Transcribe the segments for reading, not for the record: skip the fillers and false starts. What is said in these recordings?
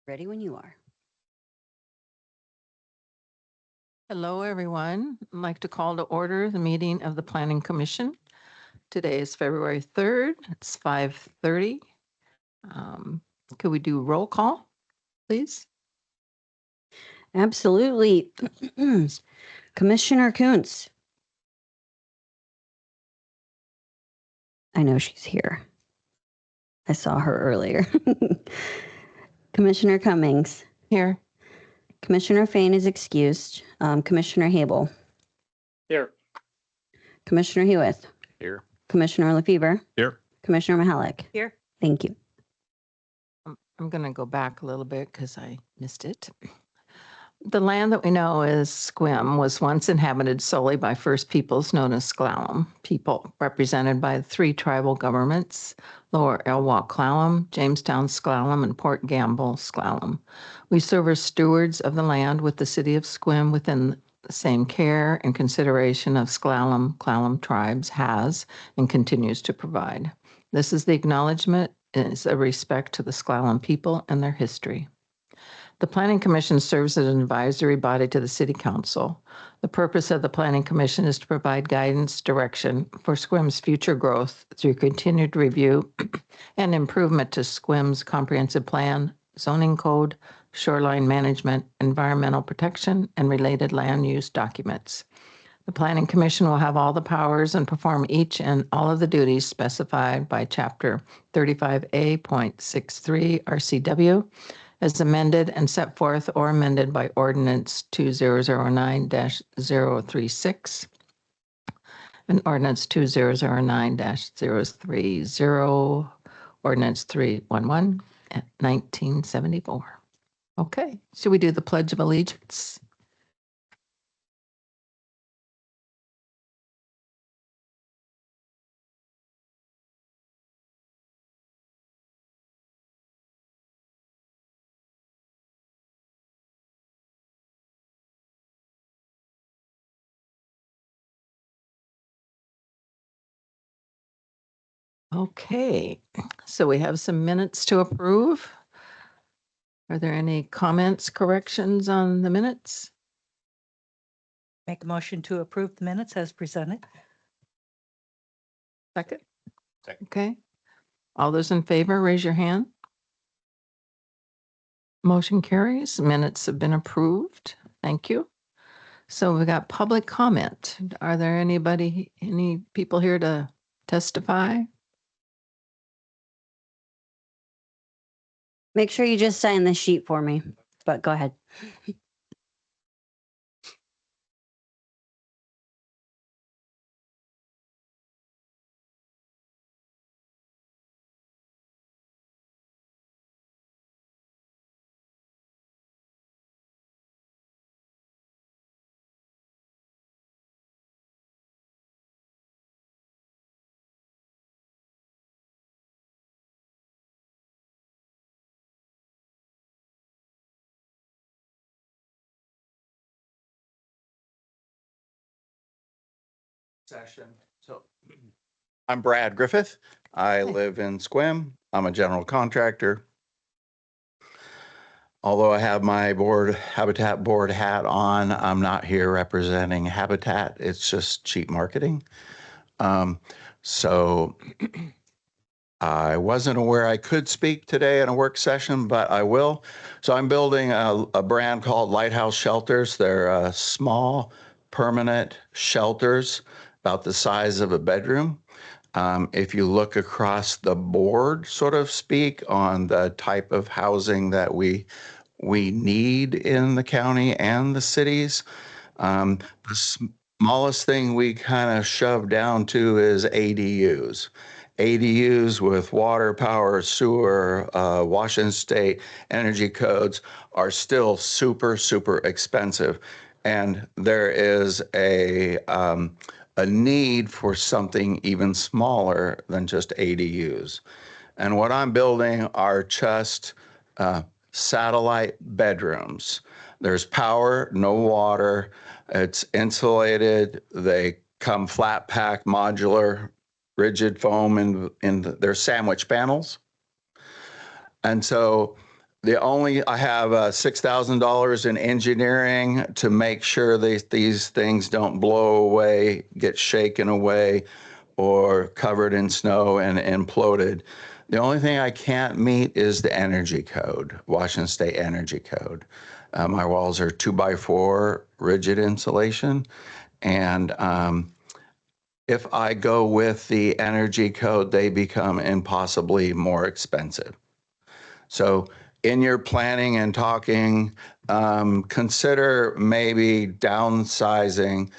Ready when you are. Hello, everyone. I'd like to call to order the meeting of the Planning Commission. Today is February 3rd. It's 5:30. Could we do roll call, please? Absolutely. Commissioner Kuntz. I know she's here. I saw her earlier. Commissioner Cummings. Here. Commissioner Fain is excused. Commissioner Habel. Here. Commissioner Hewitt. Here. Commissioner Lefevre. Here. Commissioner Mahalik. Here. Thank you. I'm going to go back a little bit because I missed it. The land that we know as Sequim was once inhabited solely by First Peoples known as S'Klallam people, represented by 3 tribal governments, Lower Elwha S'Klallam, Jamestown S'Klallam, and Port Gamble S'Klallam. We serve as stewards of the land with the city of Sequim within the same care and consideration of S'Klallam tribes has and continues to provide. This is the acknowledgement is a respect to the S'Klallam people and their history. The Planning Commission serves as an advisory body to the City Council. The purpose of the Planning Commission is to provide guidance, direction for Sequim's future growth through continued review and improvement to Sequim's comprehensive plan, zoning code, shoreline management, environmental protection, and related land use documents. The Planning Commission will have all the powers and perform each and all of the duties specified by Chapter 35A.63 RCW as amended and set forth or amended by Ordinance 2009-036 and Ordinance 2009-030, Ordinance 311 at 1974. Okay, should we do the Pledge of Allegiance? Okay, so we have some minutes to approve. Are there any comments, corrections on the minutes? Make a motion to approve the minutes as presented. Second? Second. Okay. All those in favor, raise your hand. Motion carries. Minutes have been approved. Thank you. So we got public comment. Are there any people here to testify? Make sure you just sign the sheet for me, but go ahead. Session. So I'm Brad Griffith. I live in Sequim. I'm a general contractor. Although I have my Habitat board hat on, I'm not here representing Habitat. It's just cheap marketing. So I wasn't aware I could speak today in a work session, but I will. So I'm building a brand called Lighthouse Shelters. They're small, permanent shelters about the size of a bedroom. If you look across the board, so to speak, on the type of housing that we need in the county and the cities, the smallest thing we kind of shove down to is ADUs. ADUs with water, power, sewer, Washington State energy codes are still super, super expensive. And there is a need for something even smaller than just ADUs. And what I'm building are just satellite bedrooms. There's power, no water. It's insulated. They come flat pack, modular, rigid foam in their sandwich panels. And so I have $6,000 in engineering to make sure these things don't blow away, get shaken away, or covered in snow and imploded. The only thing I can't meet is the energy code, Washington State Energy Code. My walls are 2x4 rigid insulation, and if I go with the energy code, they become impossibly more expensive. So in your planning and talking, consider maybe downsizing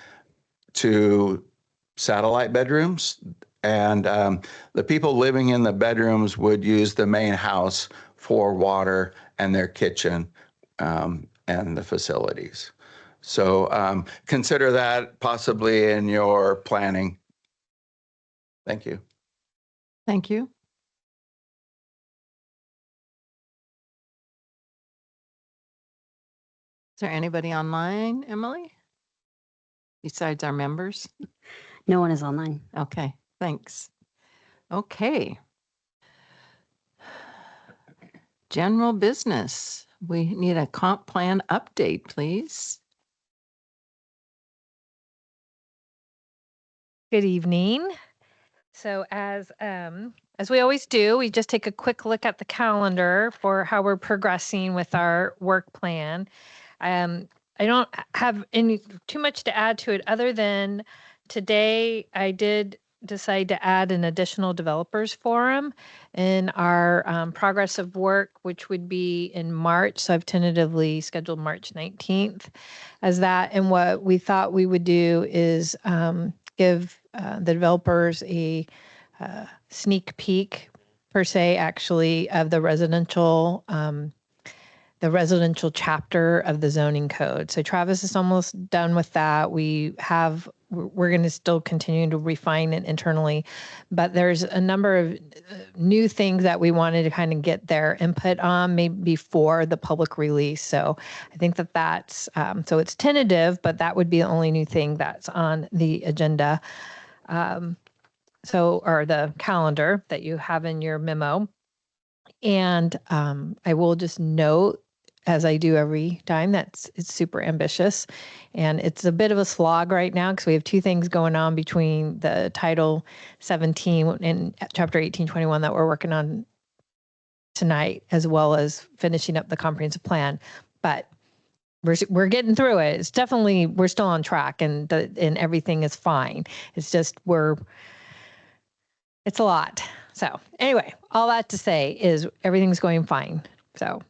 to satellite bedrooms. And the people living in the bedrooms would use the main house for water and their kitchen and the facilities. So consider that possibly in your planning. Thank you. Thank you. Is there anybody online, Emily? Besides our members? No one is online. Okay, thanks. Okay. General business. We need a comp plan update, please. Good evening. So as we always do, we just take a quick look at the calendar for how we're progressing with our work plan. I don't have any too much to add to it other than today I did decide to add an additional developers forum in our progress of work, which would be in March. So I've tentatively scheduled March 19th as that. And what we thought we would do is give the developers a sneak peek per se, actually, of the residential chapter of the zoning code. So Travis is almost done with that. We're going to still continue to refine it internally, but there's a number of new things that we wanted to kind of get their input on maybe before the public release. So I think that's, so it's tentative, but that would be the only new thing that's on the agenda. Or the calendar that you have in your memo. And I will just note, as I do every time, it's super ambitious. And it's a bit of a slog right now because we have two things going on between the Title 17 and Chapter 1821 that we're working on tonight, as well as finishing up the comprehensive plan. But we're getting through it. It's definitely, we're still on track and everything is fine. It's just it's a lot. So anyway, all that to say is everything's going fine. So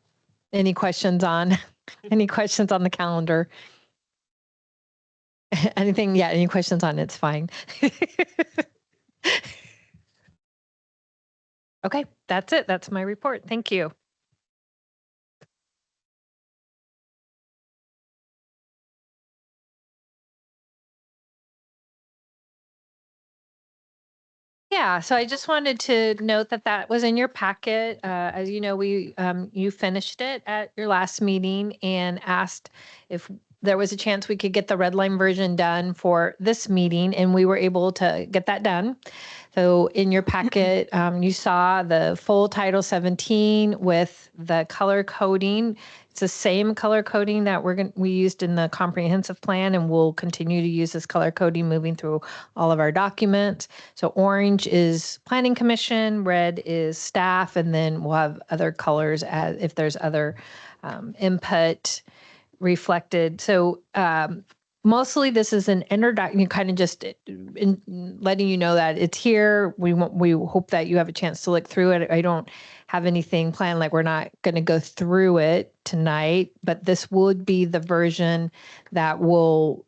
any questions on the calendar? Anything? Yeah, any questions on it's fine. Okay, that's it. That's my report. Thank you. Yeah, so I just wanted to note that was in your packet. As you know, you finished it at your last meeting and asked if there was a chance we could get the red line version done for this meeting, and we were able to get that done. So in your packet, you saw the full Title 17 with the color coding. It's the same color coding that we used in the comprehensive plan, and we'll continue to use this color coding moving through all of our documents. So orange is Planning Commission, red is staff, and then we'll have other colors as if there's other input reflected. So mostly this is an introduction, kind of just letting you know that it's here. We hope that you have a chance to look through it. I don't have anything planned, like we're not going to go through it tonight, but this would be the version that we'll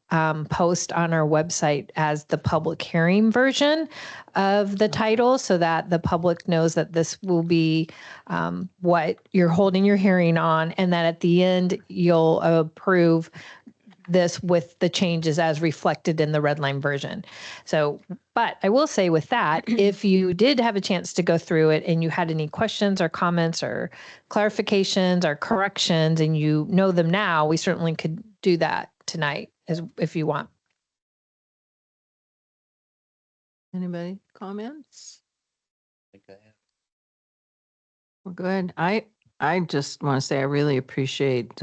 post on our website as the public hearing version of the title, so that the public knows that this will be what you're holding your hearing on, and that at the end you'll approve this with the changes as reflected in the red line version. So, but I will say with that, if you did have a chance to go through it and you had any questions or comments or clarifications or corrections and you know them now, we certainly could do that tonight if you want. Anybody comments? We're good. I I just want to say I really appreciate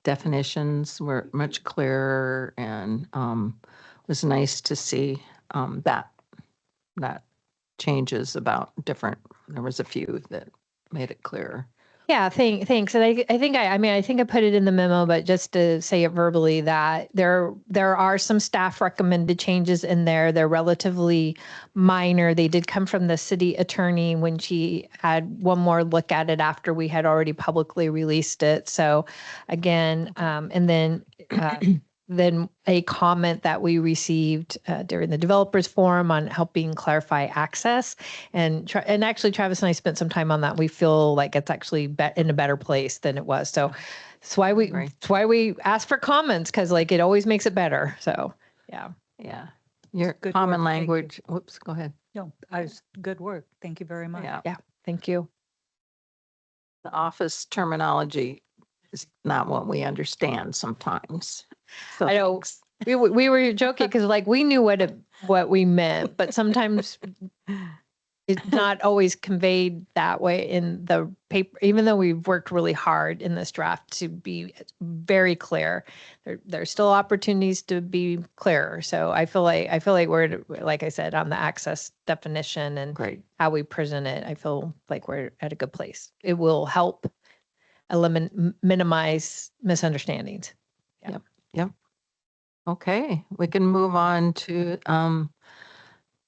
definitions were much clearer, and it was nice to see that changes about different. There was a few that made it clearer. Yeah, thanks. And I think I mean, I think I put it in the memo, but just to say it verbally that there are some staff recommended changes in there. They're relatively minor. They did come from the city attorney when she had one more look at it after we had already publicly released it. So again, and then a comment that we received during the developers forum on helping clarify access, and actually Travis and I spent some time on that. We feel like it's actually in a better place than it was. So that's why we ask for comments, because like it always makes it better. So yeah. Your Good common work. Thank you. language. Whoops, go ahead. No, good work. Thank you very much. Yeah. Thank you. The office terminology is not what we understand sometimes. So I know. thanks. We were joking because like we knew what we meant, but sometimes it's not always conveyed that way in the paper, even though we've worked really hard in this draft to be very clear. There's still opportunities to be clearer. So I feel like we're, like I said, on the access definition and Great. how we present it, I feel like we're at a good place. It will help minimize misunderstandings. Yep. Okay, we can move on to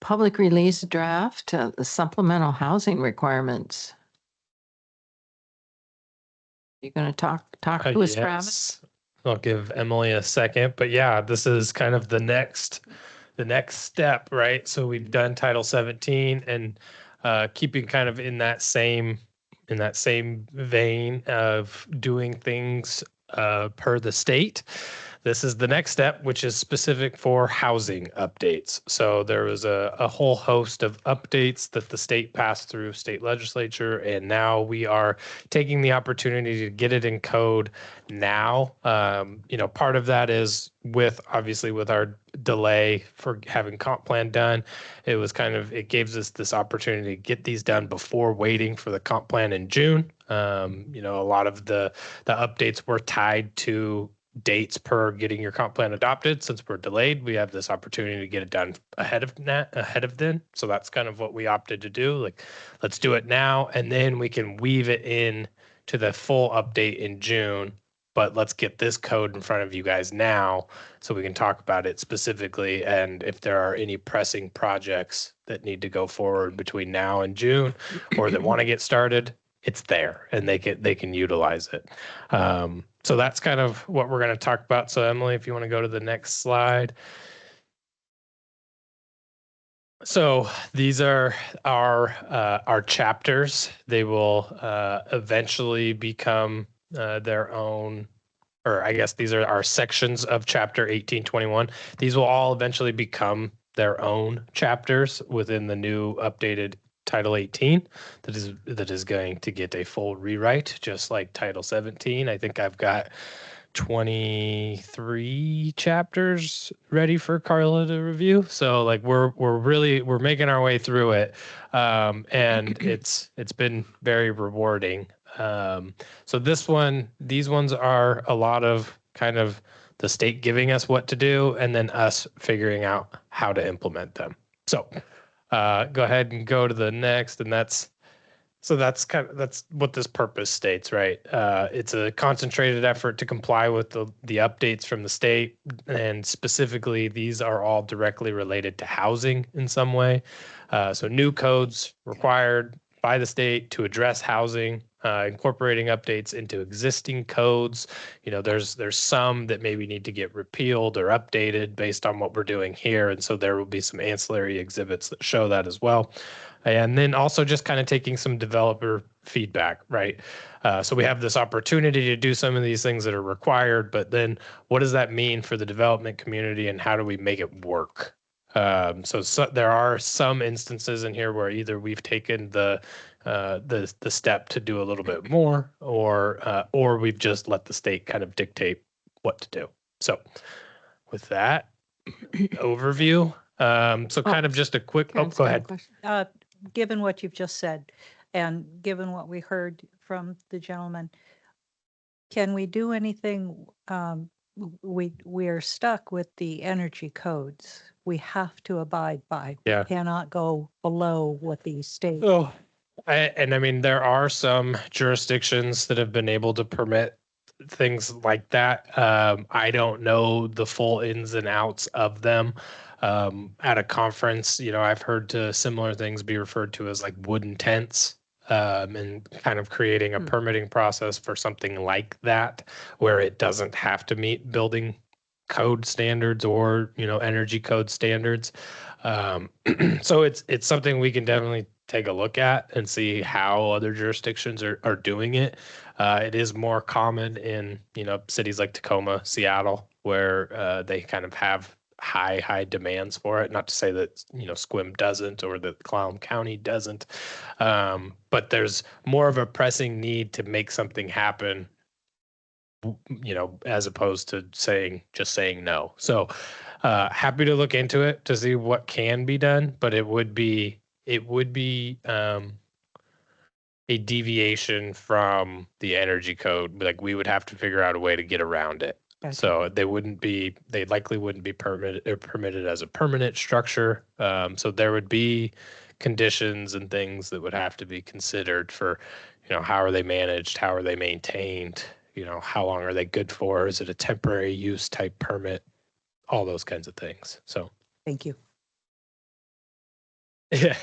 public release draft, the supplemental housing requirements. You going to talk to us, Travis? Yes. I'll give Emily a second, but yeah, this is kind of the next step, right? So we've done Title 17 and keeping kind of in that same vein of doing things per the state. This is the next step, which is specific for housing updates. So there was a whole host of updates that the state passed through state legislature, and now we are taking the opportunity to get it in code now. Part of that is obviously with our delay for having comp plan done, it gives us this opportunity to get these done before waiting for the comp plan in June. A lot of the updates were tied to dates per getting your comp plan adopted. Since we're delayed, we have this opportunity to get it done ahead of then. So that's kind of what we opted to do. Like, let's do it now, and then we can weave it in to the full update in June. But let's get this code in front of you guys now so we can talk about it specifically. And if there are any pressing projects that need to go forward between now and June or that want to get started, it's there and they can utilize it. So that's kind of what we're going to talk about. So Emily, if you want to go to the next slide. So these are our chapters. They will eventually become their own, or I guess these are our sections of Chapter 1821. These will all eventually become their own chapters within the new updated Title 18 that is going to get a full rewrite, just like Title 17. I think I've got 23 chapters ready for Carla to review. So like we're making our way through it, and it's been very rewarding. So these ones are a lot of kind of the state giving us what to do and then us figuring out how to implement them. So go ahead and go to the next, and that's what this purpose states, right? It's a concentrated effort to comply with the updates from the state, and specifically, these are all directly related to housing in some way. So new codes required by the state to address housing, incorporating updates into existing codes. There's some that maybe need to get repealed or updated based on what we're doing here. And so there will be some ancillary exhibits that show that as well. And then also just kind of taking some developer feedback, right? So we have this opportunity to do some of these things that are required, but then what does that mean for the development community and how do we make it work? So there are some instances in here where either we've taken the step to do a little bit more, or we've just let the state kind of dictate what to do. So with that overview, so kind of just a quick. Karen's Go got a ahead. question. Given what you've just said, and given what we heard from the gentleman. Can we do anything? We are stuck with the energy codes. We have to abide by. We Yeah. cannot go below what the state. Oh, I mean, there are some jurisdictions that have been able to permit things like that. I don't know the full ins and outs of them. At a conference, I've heard to similar things be referred to as like wooden tents, and kind of creating a permitting process for something like that, where it doesn't have to meet building code standards or, energy code standards. So it's something we can definitely take a look at and see how other jurisdictions are doing it. It is more common in, cities like Tacoma, Seattle, where they kind of have high demands for it. Not to say that, Sequim doesn't or that Clallam County doesn't, but there's more of a pressing need to make something happen, as opposed to just saying no. So happy to look into it to see what can be done, but it would be a deviation from the energy code. Like we would have to figure out a way to get around it. Gotcha. So they likely wouldn't be permitted as a permanent structure. So there would be conditions and things that would have to be considered for, how are they managed? How are they maintained? How long are they good for? Is it a temporary use type permit? All those kinds of things. So, Thank you. yeah.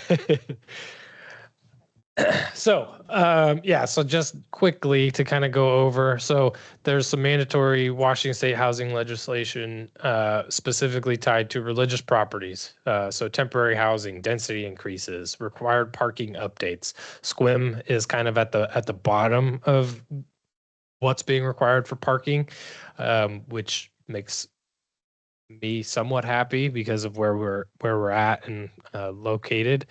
So just quickly to kind of go over. So there's some mandatory Washington state housing legislation specifically tied to religious properties. So temporary housing, density increases, required parking updates. SQUIM is kind of at the bottom of what's being required for parking, which makes me somewhat happy because of where we're at and located.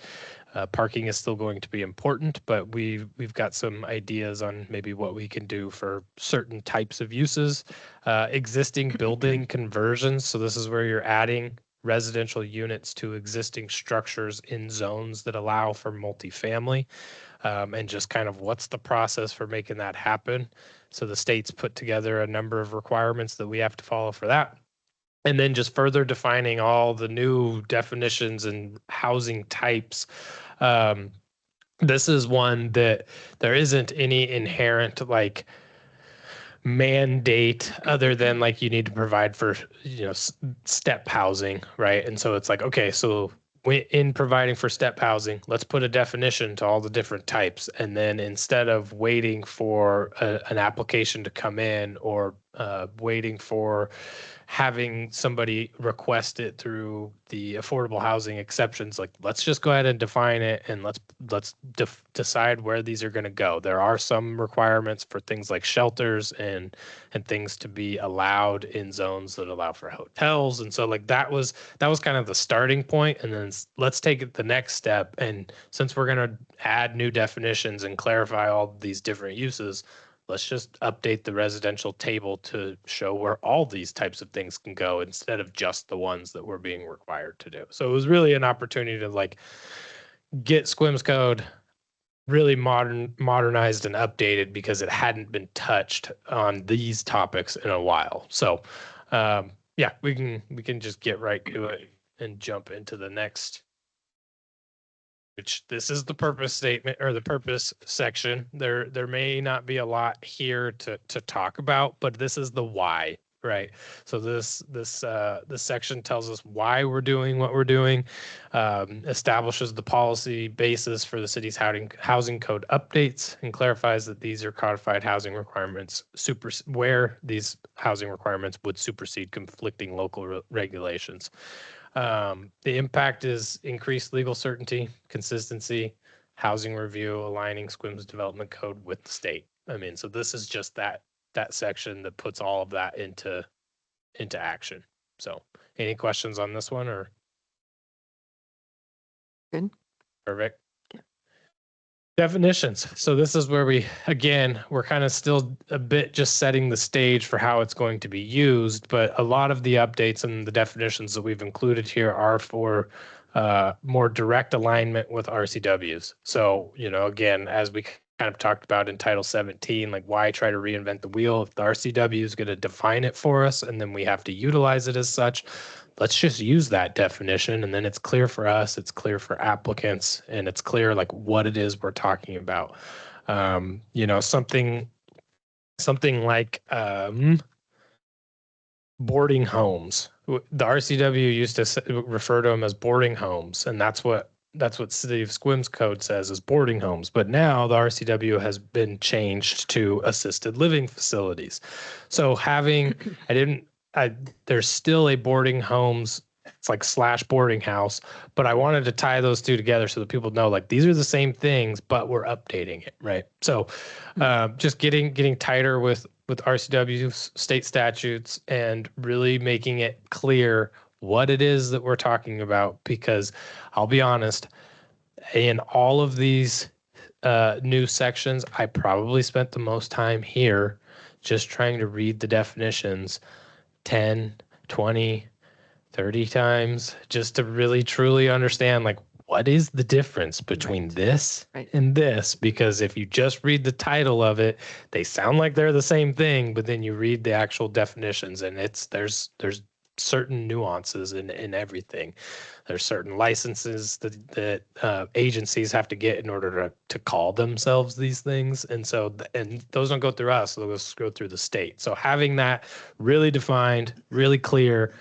Parking is still going to be important, but we've got some ideas on maybe what we can do for certain types of uses. Existing building conversions. So this is where you're adding residential units to existing structures in zones that allow for multifamily, and just kind of what's the process for making that happen. So the state's put together a number of requirements that we have to follow for that. And then just further defining all the new definitions and housing types. This is one that there isn't any inherent like mandate other than like you need to provide for, step housing, right? And so it's like, okay, so in providing for step housing, let's put a definition to all the different types. And then instead of waiting for an application to come in or waiting for having somebody request it through the affordable housing exceptions, like let's just go ahead and define it and let's decide where these are going to go. There are some requirements for things like shelters and things to be allowed in zones that allow for hotels. And so like that was kind of the starting point. And then let's take it the next step. And since we're going to add new definitions and clarify all these different uses, let's just update the residential table to show where all these types of things can go instead of just the ones that we're being required to do. So it was really an opportunity to like get SQUIM's code really modernized and updated because it hadn't been touched on these topics in a while. So we can just get right to it and jump into the next, which this is the purpose statement or the purpose section. There may not be a lot here to talk about, but this is the why, right? So this section tells us why we're doing what we're doing, establishes the policy basis for the city's housing code updates, and clarifies that these are codified housing requirements where these housing requirements would supersede conflicting local regulations. The impact is increased legal certainty, consistency, housing review, aligning SQUIM's development code with the state. I mean, so this is just that section that puts all of that into action. So any questions on this one or? Good. Perfect. Definitions. So this is where we're kind of still a bit just setting the stage for how it's going to be used, but a lot of the updates and the definitions that we've included here are for more direct alignment with RCWs. So, again, as we kind of talked about in Title 17, like why try to reinvent the wheel if the RCW is going to define it for us and then we have to utilize it as such. Let's just use that definition, and then it's clear for us, it's clear for applicants, and it's clear like what it is we're talking about. You know, something like boarding homes. The RCW used to refer to them as boarding homes, and that's what City of Sequim's code says is boarding homes. But now the RCW has been changed to assisted living facilities. So there's still a boarding homes. It's like / boarding house, but I wanted to tie those two together so that people know like these are the same things, but we're updating it, right? So just getting tighter with RCW state statutes and really making it clear what it is that we're talking about, because I'll be honest, in all of these new sections, I probably spent the most time here just trying to read the definitions 10, 20, 30 times just to really truly understand like what is the difference between this and this, because if you just read the title of it, they sound like they're the same thing, but then you read the actual definitions and there's certain nuances in everything. There's certain licenses that agencies have to get in order to call themselves these things. And so, and those don't go through us, those go through the state. So having that really defined, really clear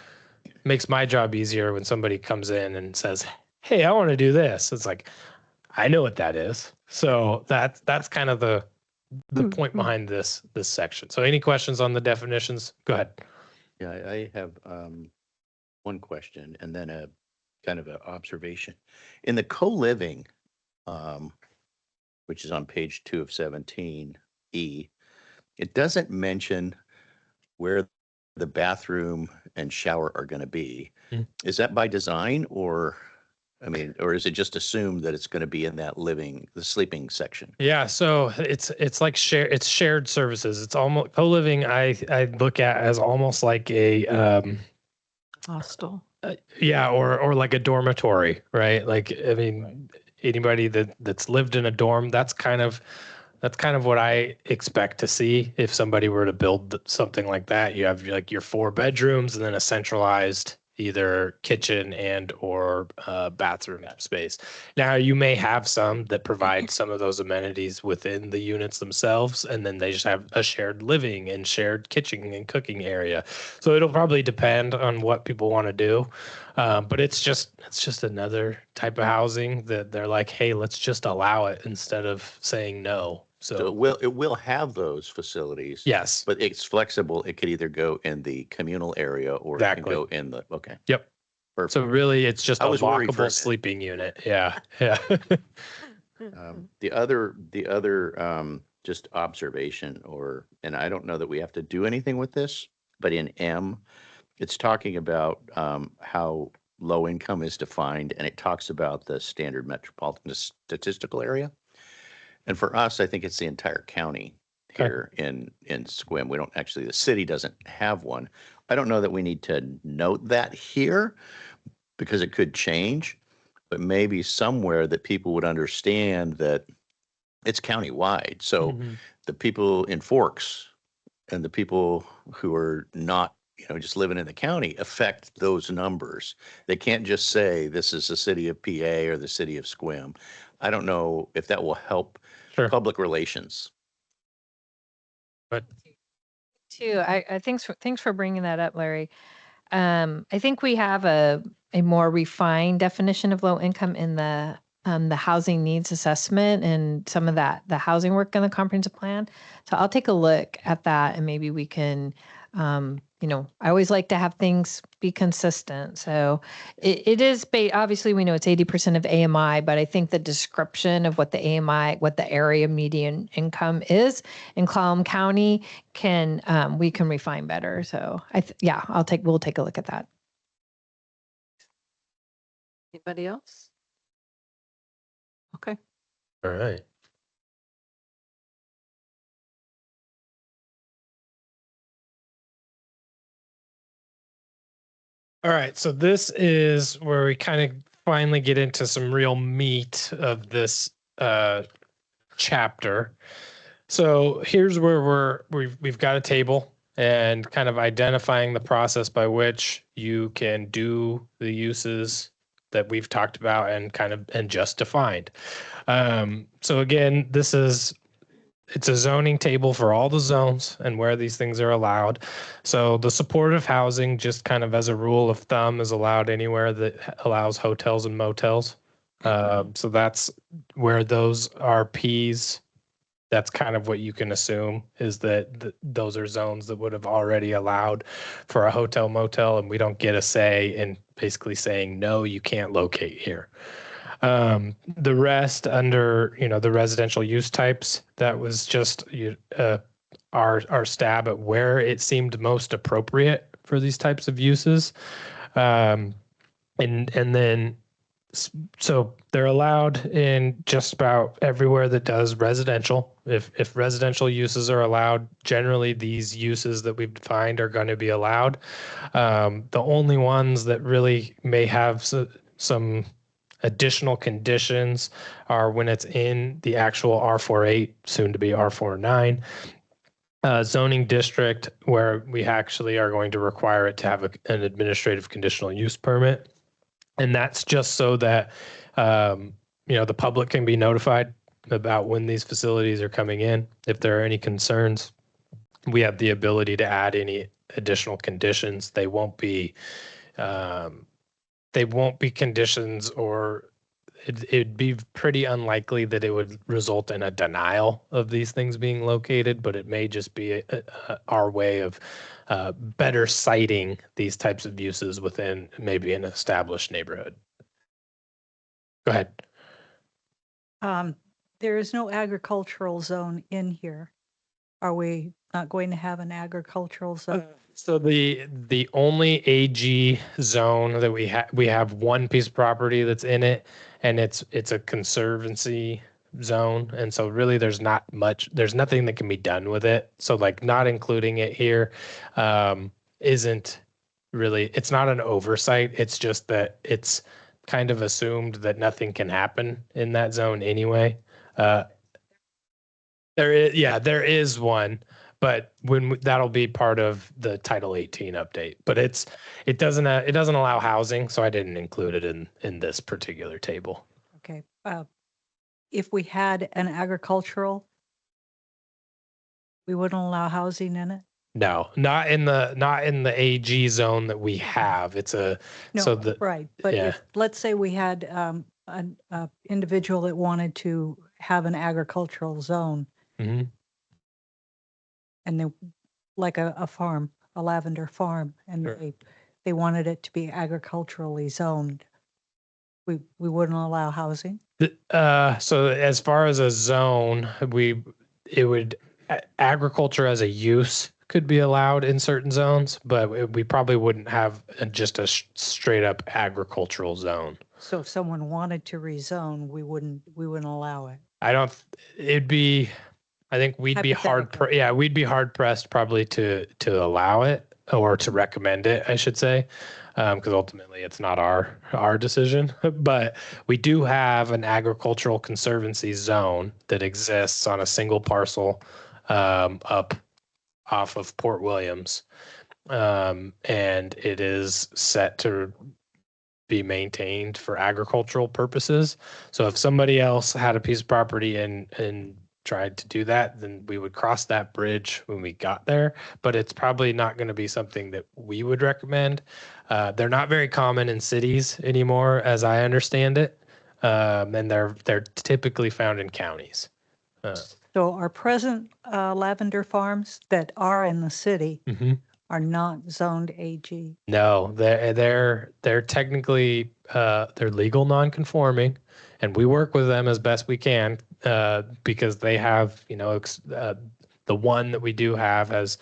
makes my job easier when somebody comes in and says, hey, I want to do this. It's like, I know what that is. So that's kind of the point behind this section. So any questions on the definitions? Go ahead. Yeah, I have one question and then a kind of an observation. In the co-living, which is on page 2 of 17E, it doesn't mention where the bathroom and shower are going to be. Is that by design, or is it just assumed that it's going to be in that the sleeping section? Yeah, so it's like shared services. It's almost co-living. I look at as almost like a Hostel. or like a dormitory, right? Like anybody that's lived in a dorm, that's kind of what I expect to see if somebody were to build something like that. You have like your 4 bedrooms and then a centralized either kitchen and or bathroom space. Now you may have some that provide some of those amenities within the units themselves, and then they just have a shared living and shared kitchen and cooking area. So it'll probably depend on what people want to do. But it's just another type of housing that they're like, hey, let's just allow it instead of saying no. So it will have those facilities. Yes. But it's flexible. It could either go in the communal area or it can go in the, okay. Yep. Perfect. So really it's just a worried for a walkable sleeping unit. Yeah. Yeah. The other just observation and I don't know that we have to do anything with this, but in M, it's talking about how low income is defined, and it talks about the standard metropolitan statistical area. And for us, I think it's the entire county here in Sequim. We don't actually, the city doesn't have one. I don't know that we need to note that here because it could change, but maybe somewhere that people would understand that it's countywide. So the people in Forks and the people who are not, just living in the county affect those numbers. They can't just say this is the city of PA or the city of Sequim. I don't know if that will help public relations. But Too, I thanks for bringing that up, Larry. I think we have a more refined definition of low income in the housing needs assessment and some of the housing work in the comprehensive plan. So I'll take a look at that and maybe we can, I always like to have things be consistent. So it is, obviously we know it's 80% of AMI, but I think the description of what the AMI, what the area median income is in Clallam County we can refine better. So we'll take a look at that. Anybody else? Okay. all right. All right, so this is where we kind of finally get into some real meat of this chapter. So here's where we've got a table and kind of identifying the process by which you can do the uses that we've talked about and just defined. So again, it's a zoning table for all the zones and where these things are allowed. So the supportive housing, just kind of as a rule of thumb, is allowed anywhere that allows hotels and motels. So that's where those RPs, that's kind of what you can assume is that those are zones that would have already allowed for a hotel motel, and we don't get a say in basically saying, no, you can't locate here. The rest under, the residential use types, that was just our stab at where it seemed most appropriate for these types of uses. And then, so they're allowed in just about everywhere that does residential. If residential uses are allowed, generally these uses that we've defined are going to be allowed. The only ones that really may have some additional conditions are when it's in the actual R48, soon to be R49 zoning district, where we actually are going to require it to have an administrative conditional use permit. And that's just so that, the public can be notified about when these facilities are coming in. If there are any concerns, we have the ability to add any additional conditions. They won't be conditions, or it'd be pretty unlikely that it would result in a denial of these things being located, but it may just be our way of better citing these types of uses within maybe an established neighborhood. Go ahead. There is no agricultural zone in here. Are we not going to have an agricultural zone? So the only AG zone that we have one piece of property that's in it, and it's a conservancy zone, and so really there's nothing that can be done with it. So like not including it here isn't really, it's not an oversight. It's just that it's kind of assumed that nothing can happen in that zone anyway. There is one, but that'll be part of the Title 18 update. But it doesn't allow housing, so I didn't include it in this particular table. Okay. If we had an agricultural, we wouldn't allow housing in it? No, not in the AG zone that we have. It's a No, right. But yeah. if, let's say we had an individual that wanted to have an agricultural zone, Mm-hmm. and they like a farm, a lavender farm, and Sure. they wanted it to be agriculturally zoned, we wouldn't allow housing? So as far as a zone, agriculture as a use could be allowed in certain zones, but we probably wouldn't have just a straight up agricultural zone. So if someone wanted to rezone, we wouldn't allow it. I think we'd be Hypothetical. we'd be hard pressed probably to allow it or to recommend it, I should say, because ultimately it's not our decision. But we do have an agricultural conservancy zone that exists on a single parcel up off of Port Williams, and it is set to be maintained for agricultural purposes. So if somebody else had a piece of property and tried to do that, then we would cross that bridge when we got there, but it's probably not going to be something that we would recommend. They're not very common in cities anymore, as I understand it. And they're typically found in counties. So our present lavender farms that are in the city Mm-hmm. are not zoned AG. No, they're technically they're legal non-conforming, and we work with them as best we can because they have, the one that we do have has,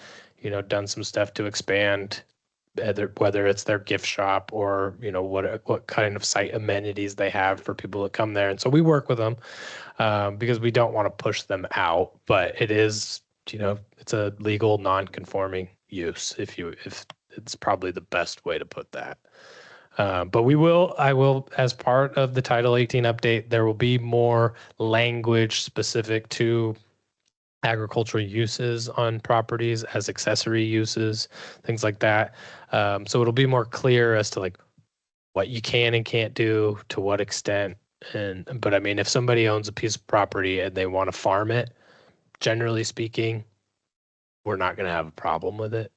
done some stuff to expand, whether it's their gift shop or what kind of site amenities they have for people that come there, and so we work with them because we don't want to push them out, but it is, it's a legal non-conforming use, if it's probably the best way to put that. But I will, as part of the Title 18 update, there will be more language specific to agricultural uses on properties as accessory uses, things like that. So it'll be more clear as to like what you can and can't do, to what extent. But I mean, if somebody owns a piece of property and they want to farm it, generally speaking, we're not going to have a problem with it.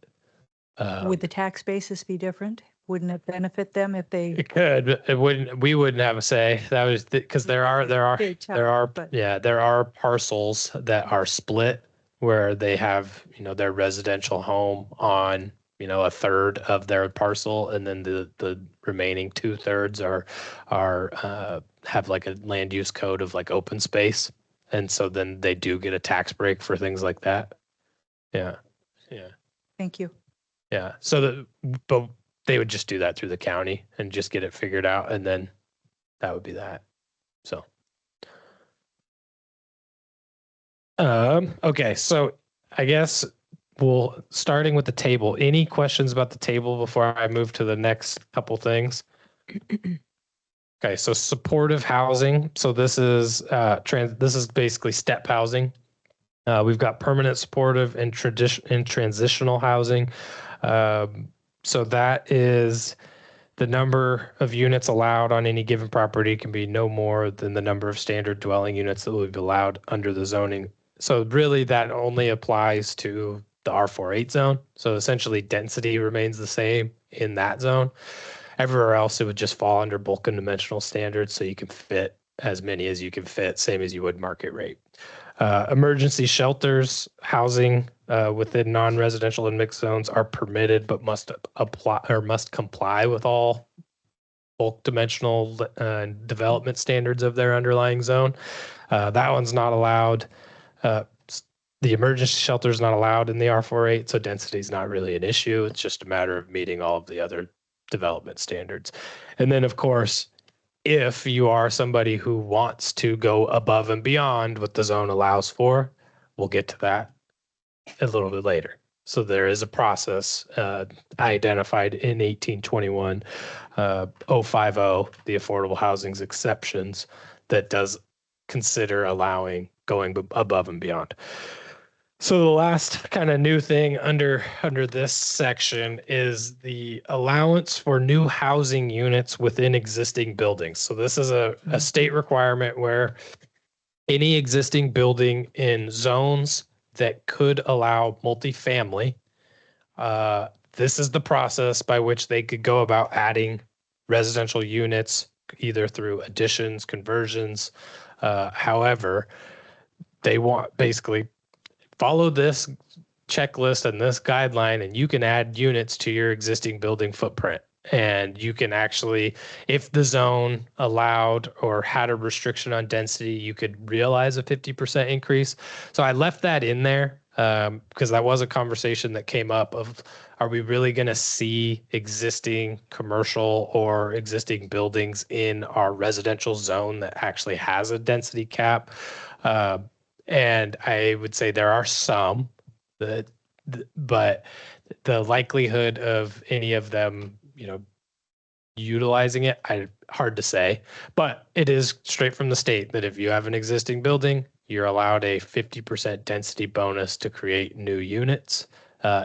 Would the tax basis be different? Wouldn't it benefit them if they? It could, but it wouldn't. We wouldn't have a say. That was because there are Very tough, but- there are parcels that are split where they have their residential home on a third of their parcel, and then the remaining 2/3 are have like a land use code of like open space, and so then they do get a tax break for things like that. Yeah, yeah. Thank you. Yeah. But they would just do that through the county and just get it figured out. And then that would be that. So. Okay. So I guess starting with the table, any questions about the table before I move to the next couple things? Okay. So supportive housing. So this is this is basically step housing. We've got permanent supportive and transitional housing. So that is the number of units allowed on any given property can be no more than the number of standard dwelling units that would be allowed under the zoning. So really that only applies to the R48 zone. So essentially density remains the same in that zone. Everywhere else, it would just fall under bulk and dimensional standards. So you can fit as many as you can fit, same as you would market rate. Emergency shelters, housing within non-residential and mixed zones are permitted, but must comply with all bulk dimensional development standards of their underlying zone. That one's not allowed. The emergency shelter is not allowed in the R48, so density is not really an issue. It's just a matter of meeting all of the other development standards. And then, of course, if you are somebody who wants to go above and beyond what the zone allows for, we'll get to that a little bit later. So there is a process identified in 1821 050, the affordable housing's exceptions, that does consider allowing going above and beyond. So the last kind of new thing under this section is the allowance for new housing units within existing buildings. So this is a state requirement where any existing building in zones that could allow multifamily, this is the process by which they could go about adding residential units, either through additions, conversions. However, they want basically follow this checklist and this guideline, and you can add units to your existing building footprint. And you can actually, if the zone allowed or had a restriction on density, you could realize a 50% increase. So I left that in there because that was a conversation that came up of, are we really going to see existing commercial or existing buildings in our residential zone that actually has a density cap? And I would say there are some but the likelihood of any of them, utilizing it, hard to say. But it is straight from the state that if you have an existing building, you're allowed a 50% density bonus to create new units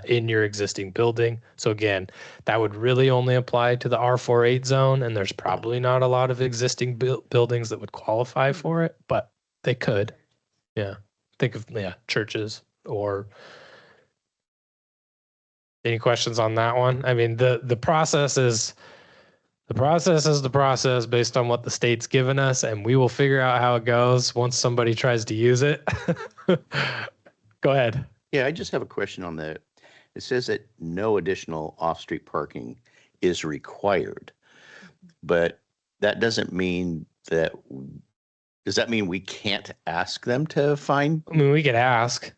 in your existing building. So again, that would really only apply to the R48 zone, and there's probably not a lot of existing buildings that would qualify for it, but they could. Yeah. Think of churches. Or any questions on that one? I mean, the process is the process based on what the state's given us, and we will figure out how it goes once somebody tries to use it. Go ahead. Yeah, I just have a question on that. It says that no additional off-street parking is required, but that doesn't mean that. Does that mean we can't ask them to find? I mean, we could ask,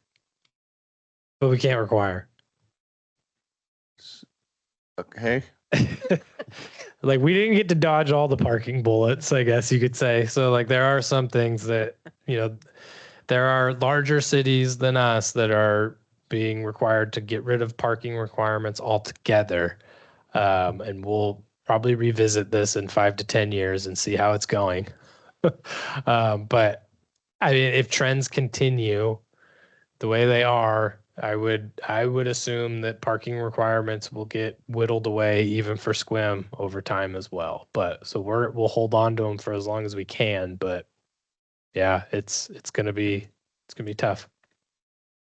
but we can't require. Okay. Like, we didn't get to dodge all the parking bullets, I guess you could say. So like, there are some things that, there are larger cities than us that are being required to get rid of parking requirements altogether. And we'll probably revisit this in 5 to 10 years and see how it's going. But I mean, if trends continue the way they are, I would assume that parking requirements will get whittled away even for Squim over time as well. But so we'll hold on to them for as long as we can. But yeah, it's gonna be tough.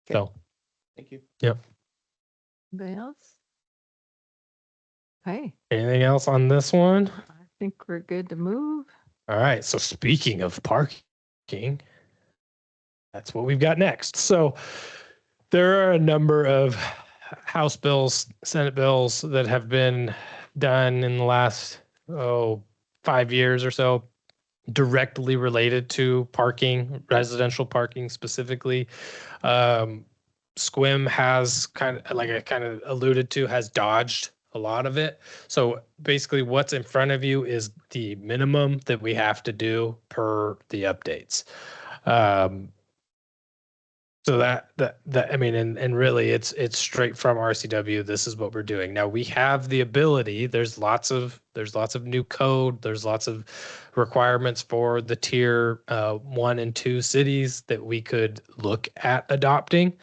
Okay. So Thank you. Anybody else? Okay, anything else on this one? I think we're good to move. All right. So speaking of parking, that's what we've got next. So there are a number of House bills, Senate bills that have been done in the last 5 years or so, directly related to parking, residential parking specifically. Squim has kind of, like I kind of alluded to, has dodged a lot of it. So basically what's in front of you is the minimum that we have to do per the updates. So that I mean, and really it's straight from RCW. This is what we're doing. Now we have the ability, there's lots of new code, there's lots of requirements for the tier 1 and 2 cities that we could look at adopting.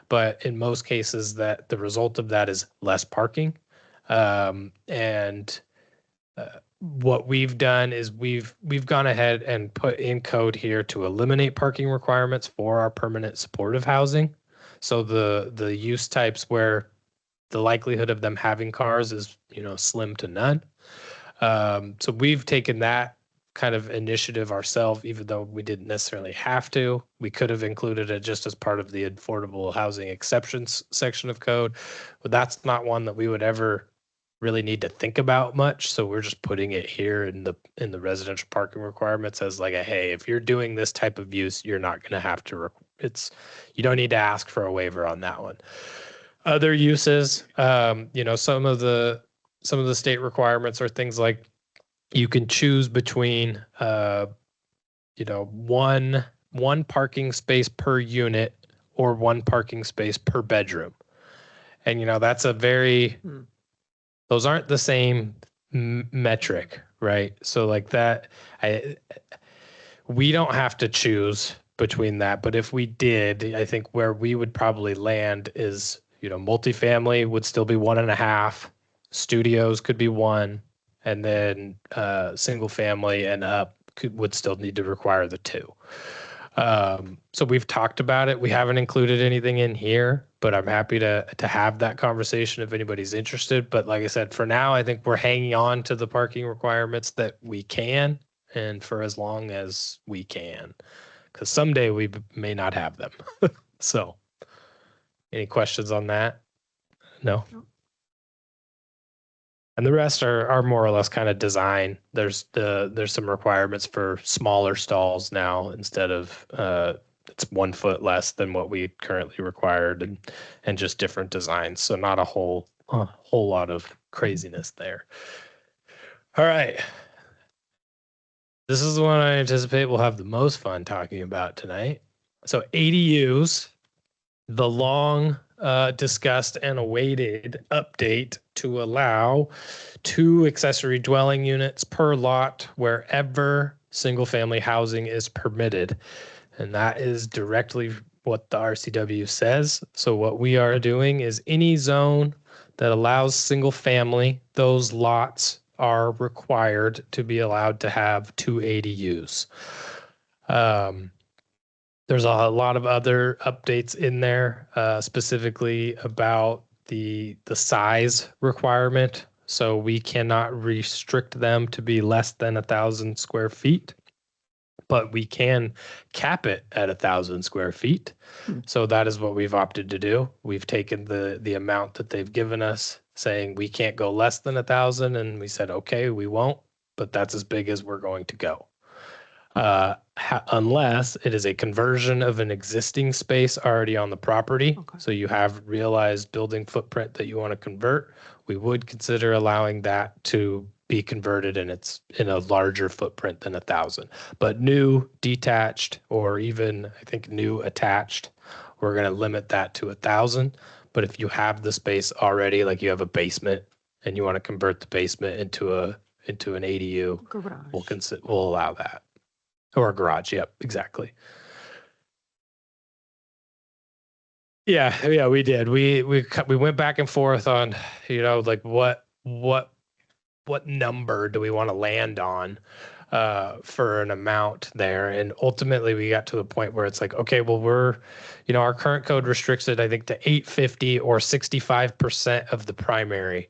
But in most cases that the result of that is less parking. What we've done is we've gone ahead and put in code here to eliminate parking requirements for our permanent supportive housing. So the use types where the likelihood of them having cars is, slim to none. So we've taken that kind of initiative ourselves, even though we didn't necessarily have to. We could have included it just as part of the affordable housing exceptions section of code, but that's not one that we would ever really need to think about much. So we're just putting it here in the residential parking requirements as like hey, if you're doing this type of use, you're not going to have to, you don't need to ask for a waiver on that one. Other uses, some of the state requirements are things like you can choose between, one parking space per unit or one parking space per bedroom. And, that's a very, those aren't the same metric, right? So like that, we don't have to choose between that. But if we did, I think where we would probably land is, multifamily would still be 1.5, studios could be 1, and then single family and up would still need to require the 2. So we've talked about it. We haven't included anything in here, but I'm happy to have that conversation if anybody's interested. But like I said, for now, I think we're hanging on to the parking requirements that we can, and for as long as we can, because someday we may not have them. So any questions on that? No. And the rest are more or less kind of design. There's some requirements for smaller stalls now instead of it's 1 foot less than what we currently required, and just different designs. So not a whole lot of craziness there. All right. This is the one I anticipate we'll have the most fun talking about tonight. So ADUs, the long discussed and awaited update to allow 2 accessory dwelling units per lot wherever single family housing is permitted. And that is directly what the RCW says. So what we are doing is any zone that allows single family, those lots are required to be allowed to have 2 ADUs. There's a lot of other updates in there, specifically about the size requirement. So we cannot restrict them to be less than 1,000 square feet, but we can cap it at 1,000 square feet. So that is what we've opted to do. We've taken the amount that they've given us, saying we can't go less than 1,000, and we said, okay, we won't, but that's as big as we're going to go. Unless it is a conversion of an existing space already on the property. Okay. So you have realized building footprint that you want to convert. We would consider allowing that to be converted, and it's in a larger footprint than 1,000. But new detached, or even I think new attached, we're going to limit that to 1,000. But if you have the space already, like you have a basement and you want to convert the basement into an ADU, we'll allow that. Or a garage. Yep, exactly. Yeah, we did. We went back and forth on, like what number do we want to land on for an amount there, and ultimately we got to the point where it's like, okay, well, our current code restricts it, I think, to 850 or 65% of the primary,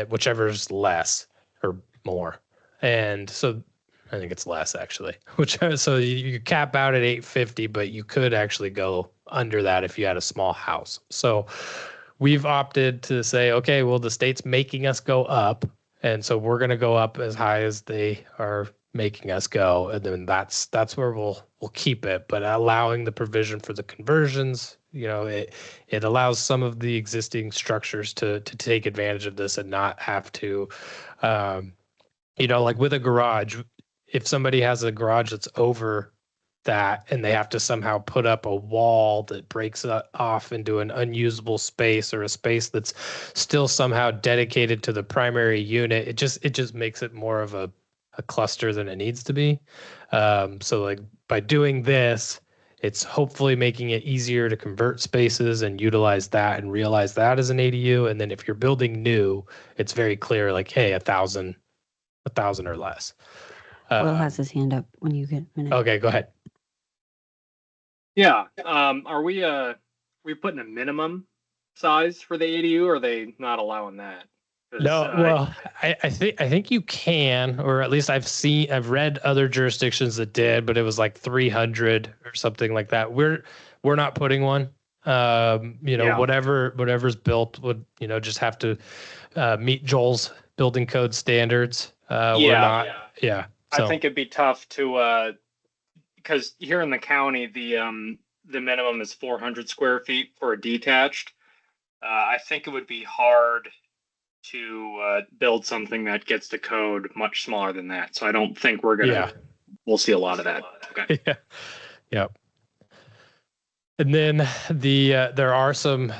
whichever's less or more, and so I think it's less actually. So you cap out at 850, but you could actually go under that if you had a small house. So we've opted to say, okay, well, the state's making us go up, and so we're going to go up as high as they are making us go, and then that's where we'll keep it. But allowing the provision for the conversions, it allows some of the existing structures to take advantage of this and not have to, like with a garage. If somebody has a garage that's over that and they have to somehow put up a wall that breaks it off into an unusable space, or a space that's still somehow dedicated to the primary unit, it just makes it more of a cluster than it needs to be. So like by doing this, it's hopefully making it easier to convert spaces and utilize that and realize that as an ADU. And then if you're building new, it's very clear, like, hey, 1,000 or less. Will has his hand up when you get a minute. Okay, go ahead. Yeah. Are we putting a minimum size for the ADU, or are they not allowing that? No, well, I think you can, or at least I've read other jurisdictions that did, but it was like 300 or something like that. We're not putting one. Whatever's built would, just have to meet Joel's building code standards. We're not. Yeah. So. I think it'd be tough to, because here in the county, the minimum is 400 square feet for a detached. I think it would be hard to build something that gets the code much smaller than that. So I don't think we'll see a lot of that. Okay. Yeah. Yep. And then there are some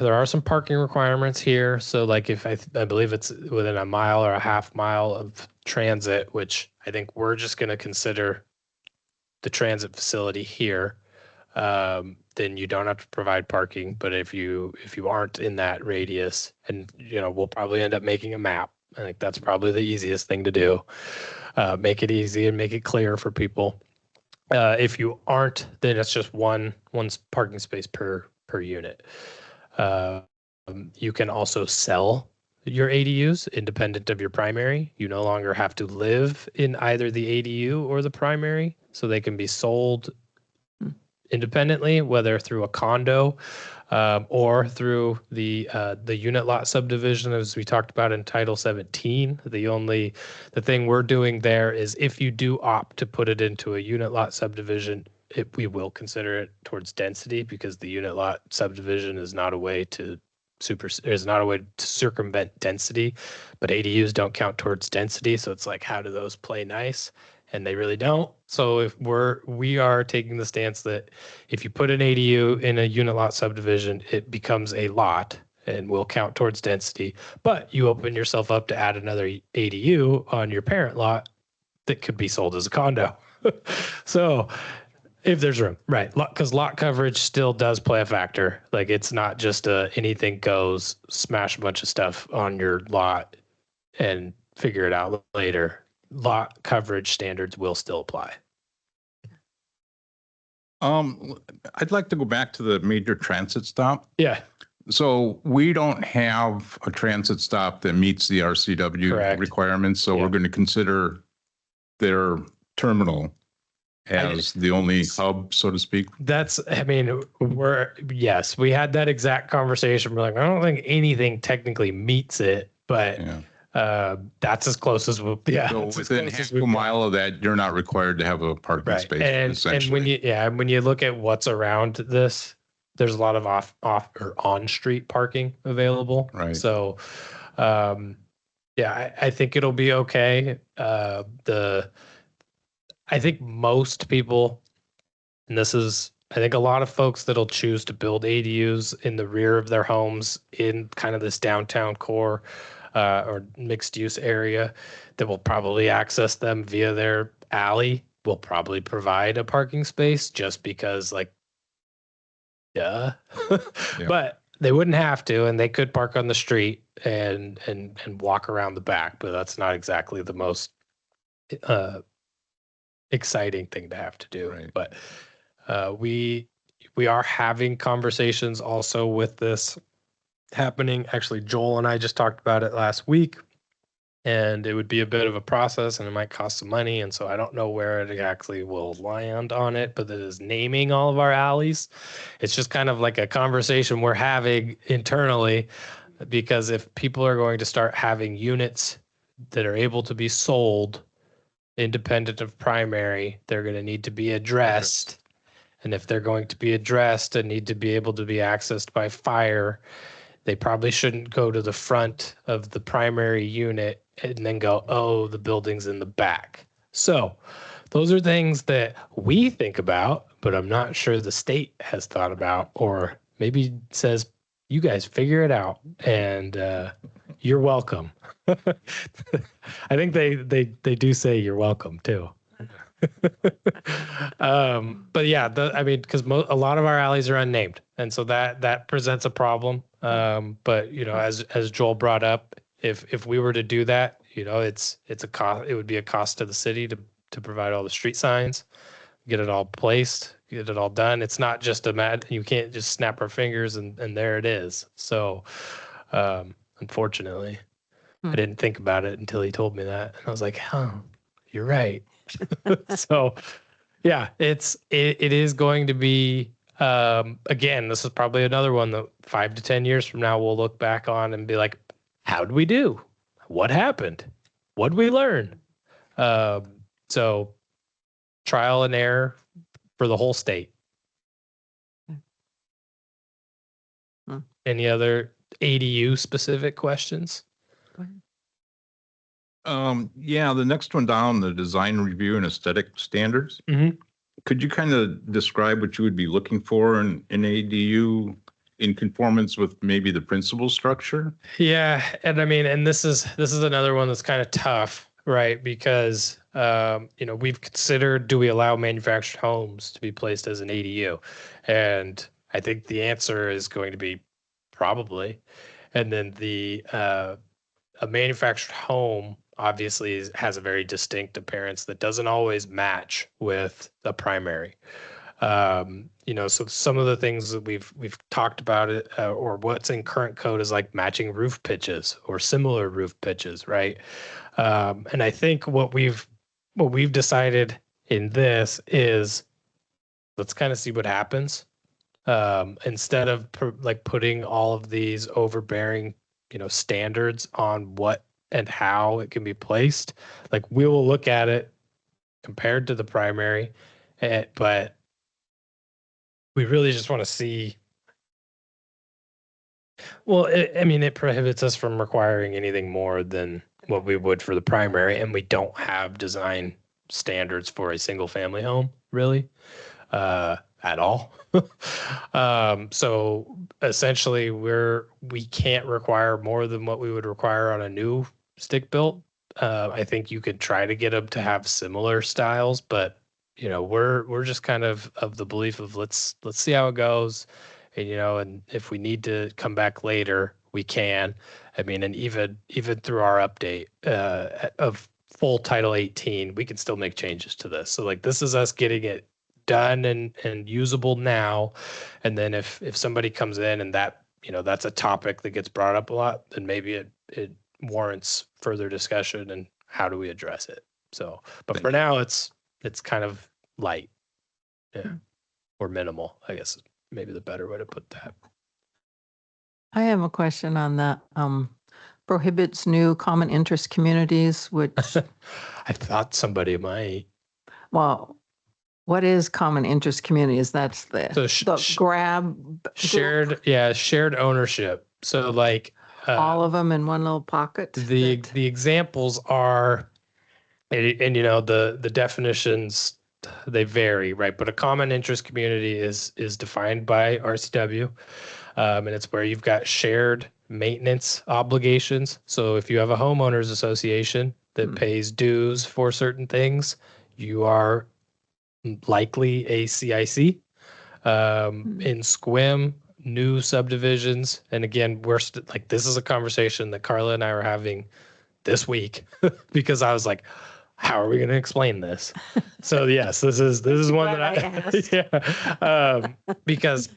parking requirements here. So like if I believe it's within a mile or a half mile of transit, which I think we're just going to consider the transit facility here, then you don't have to provide parking. But if you aren't in that radius, and we'll probably end up making a map. I think that's probably the easiest thing to do. Make it easy and make it clear for people. If you aren't, then it's just one parking space per unit. You can also sell your ADUs independent of your primary. You no longer have to live in either the ADU or the primary, so they can be sold independently, whether through a condo or through the unit lot subdivision, as we talked about in Title 17. The thing we're doing there is if you do opt to put it into a unit lot subdivision, we will consider it towards density, because the unit lot subdivision is not a way to circumvent density, but ADUs don't count towards density. So it's like, how do those play nice? And they really don't. So if we are taking the stance that if you put an ADU in a unit lot subdivision, it becomes a lot and will count towards density, but you open yourself up to add another ADU on your parent lot that could be sold as a condo. So if there's room, right? Because lot coverage still does play a factor. Like, it's not just anything goes, smash a bunch of stuff on your lot and figure it out later. Lot coverage standards will still apply. I'd like to go back to the major transit stop. Yeah. So we don't have a transit stop that meets the RCW Correct. requirements. So Yeah. we're going to consider their terminal as the only hub, so to speak. We had that exact conversation. We're like, I don't think anything technically meets it, but that's as close as So within half a mile of that, you're not required to have a parking right. space. And essentially. when you look at what's around this, there's a lot of off or on street parking available. Right. So, I think it'll be okay. I think most people, and I think a lot of folks that'll choose to build ADUs in the rear of their homes in kind of this downtown core, or mixed use area that will probably access them via their alley will probably provide a parking space just because, like, duh. Yeah. But they wouldn't have to, and they could park on the street and walk around the back, but that's not exactly the most exciting thing to have to do. Right. But we are having conversations also with this happening. Actually, Joel and I just talked about it last week, and it would be a bit of a process and it might cost some money. And so I don't know where it actually will land on it, but it is naming all of our alleys. It's just kind of like a conversation we're having internally, because if people are going to start having units that are able to be sold independent of primary, they're going to need to be addressed. And if they're going to be addressed and need to be able to be accessed by fire, they probably shouldn't go to the front of the primary unit and then go, oh, the building's in the back. So those are things that we think about, but I'm not sure the state has thought about, or maybe says, you guys figure it out, and you're welcome. I think they do say you're welcome too. But yeah, I mean, because a lot of our alleys are unnamed, and so that presents a problem. But you know, as Joel brought up, if we were to do that, you know, it's a cost. It would be a cost to the city to provide all the street signs, get it all placed, get it all done. It's not just you can't just snap our fingers and there it is. So, unfortunately, I didn't think about it until he told me that, and I was like, oh, you're right. So yeah, it is going to be, again, this is probably another one that 5 to 10 years from now, we'll look back on and be like, how'd we do? What happened? What'd we learn? So trial and error for the whole state. Any other ADU specific questions? Yeah, the next one down, the design review and aesthetic standards. Mhm. Could you kind of describe what you would be looking for in ADU in conformance with maybe the principal structure? Yeah, and I mean, and this is another one that's kind of tough, right? Because you know, we've considered, do we allow manufactured homes to be placed as an ADU? And I think the answer is going to be probably. And then a manufactured home obviously has a very distinct appearance that doesn't always match with a primary. You know, so some of the things that we've talked about it, or what's in current code is like matching roof pitches or similar roof pitches, right? And I think what we've decided in this is, let's kind of see what happens. Instead of putting all of these overbearing, you know, standards on what and how it can be placed, like we will look at it compared to the primary, but we really just want to see. Well, I mean, it prohibits us from requiring anything more than what we would for the primary, and we don't have design standards for a single family home, really, at all. So essentially, we can't require more than what we would require on a new stick built. I think you could try to get them to have similar styles, but you know, we're just kind of the belief of let's see how it goes, and you know, and if we need to come back later, we can. I mean, and even through our update of full Title 18, we can still make changes to this. So like, this is us getting it done and usable now, and then if somebody comes in and that, you know, that's a topic that gets brought up a lot, then maybe it warrants further discussion and how do we address it. So, but for now, it's kind of light, yeah, or minimal, I guess is maybe the better way to put that. I have a question on that. Prohibits new common interest communities, which, I thought somebody might. well, what is common interest communities? That's the shared ownership. So like all of them in one little pocket. The examples are, and you know, the definitions, they vary, right? But a common interest community is defined by RCW, and it's where you've got shared maintenance obligations. So if you have a homeowners association that pays dues for certain things, you are likely a CIC. In Squim, new subdivisions, and again, like this is a conversation that Carla and I were having this week because I was like, how are we going to explain this? So yes, this is one that Glad I yeah, because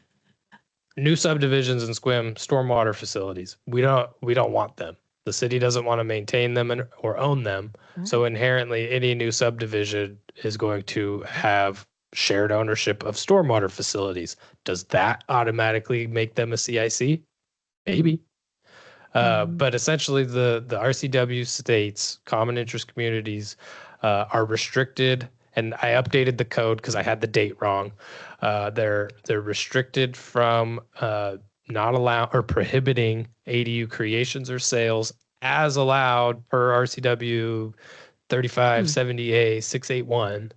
new subdivisions in Squim, stormwater facilities, we don't want them. The city doesn't want to maintain them or own them. So inherently, any new subdivision is going to have shared ownership of stormwater facilities. Does that automatically make them a CIC? Maybe. But essentially, the RCW states common interest communities are restricted, and I updated the code because I had the date wrong. They're restricted from not allow or prohibiting ADU creations or sales as allowed per RCW 3570A 681,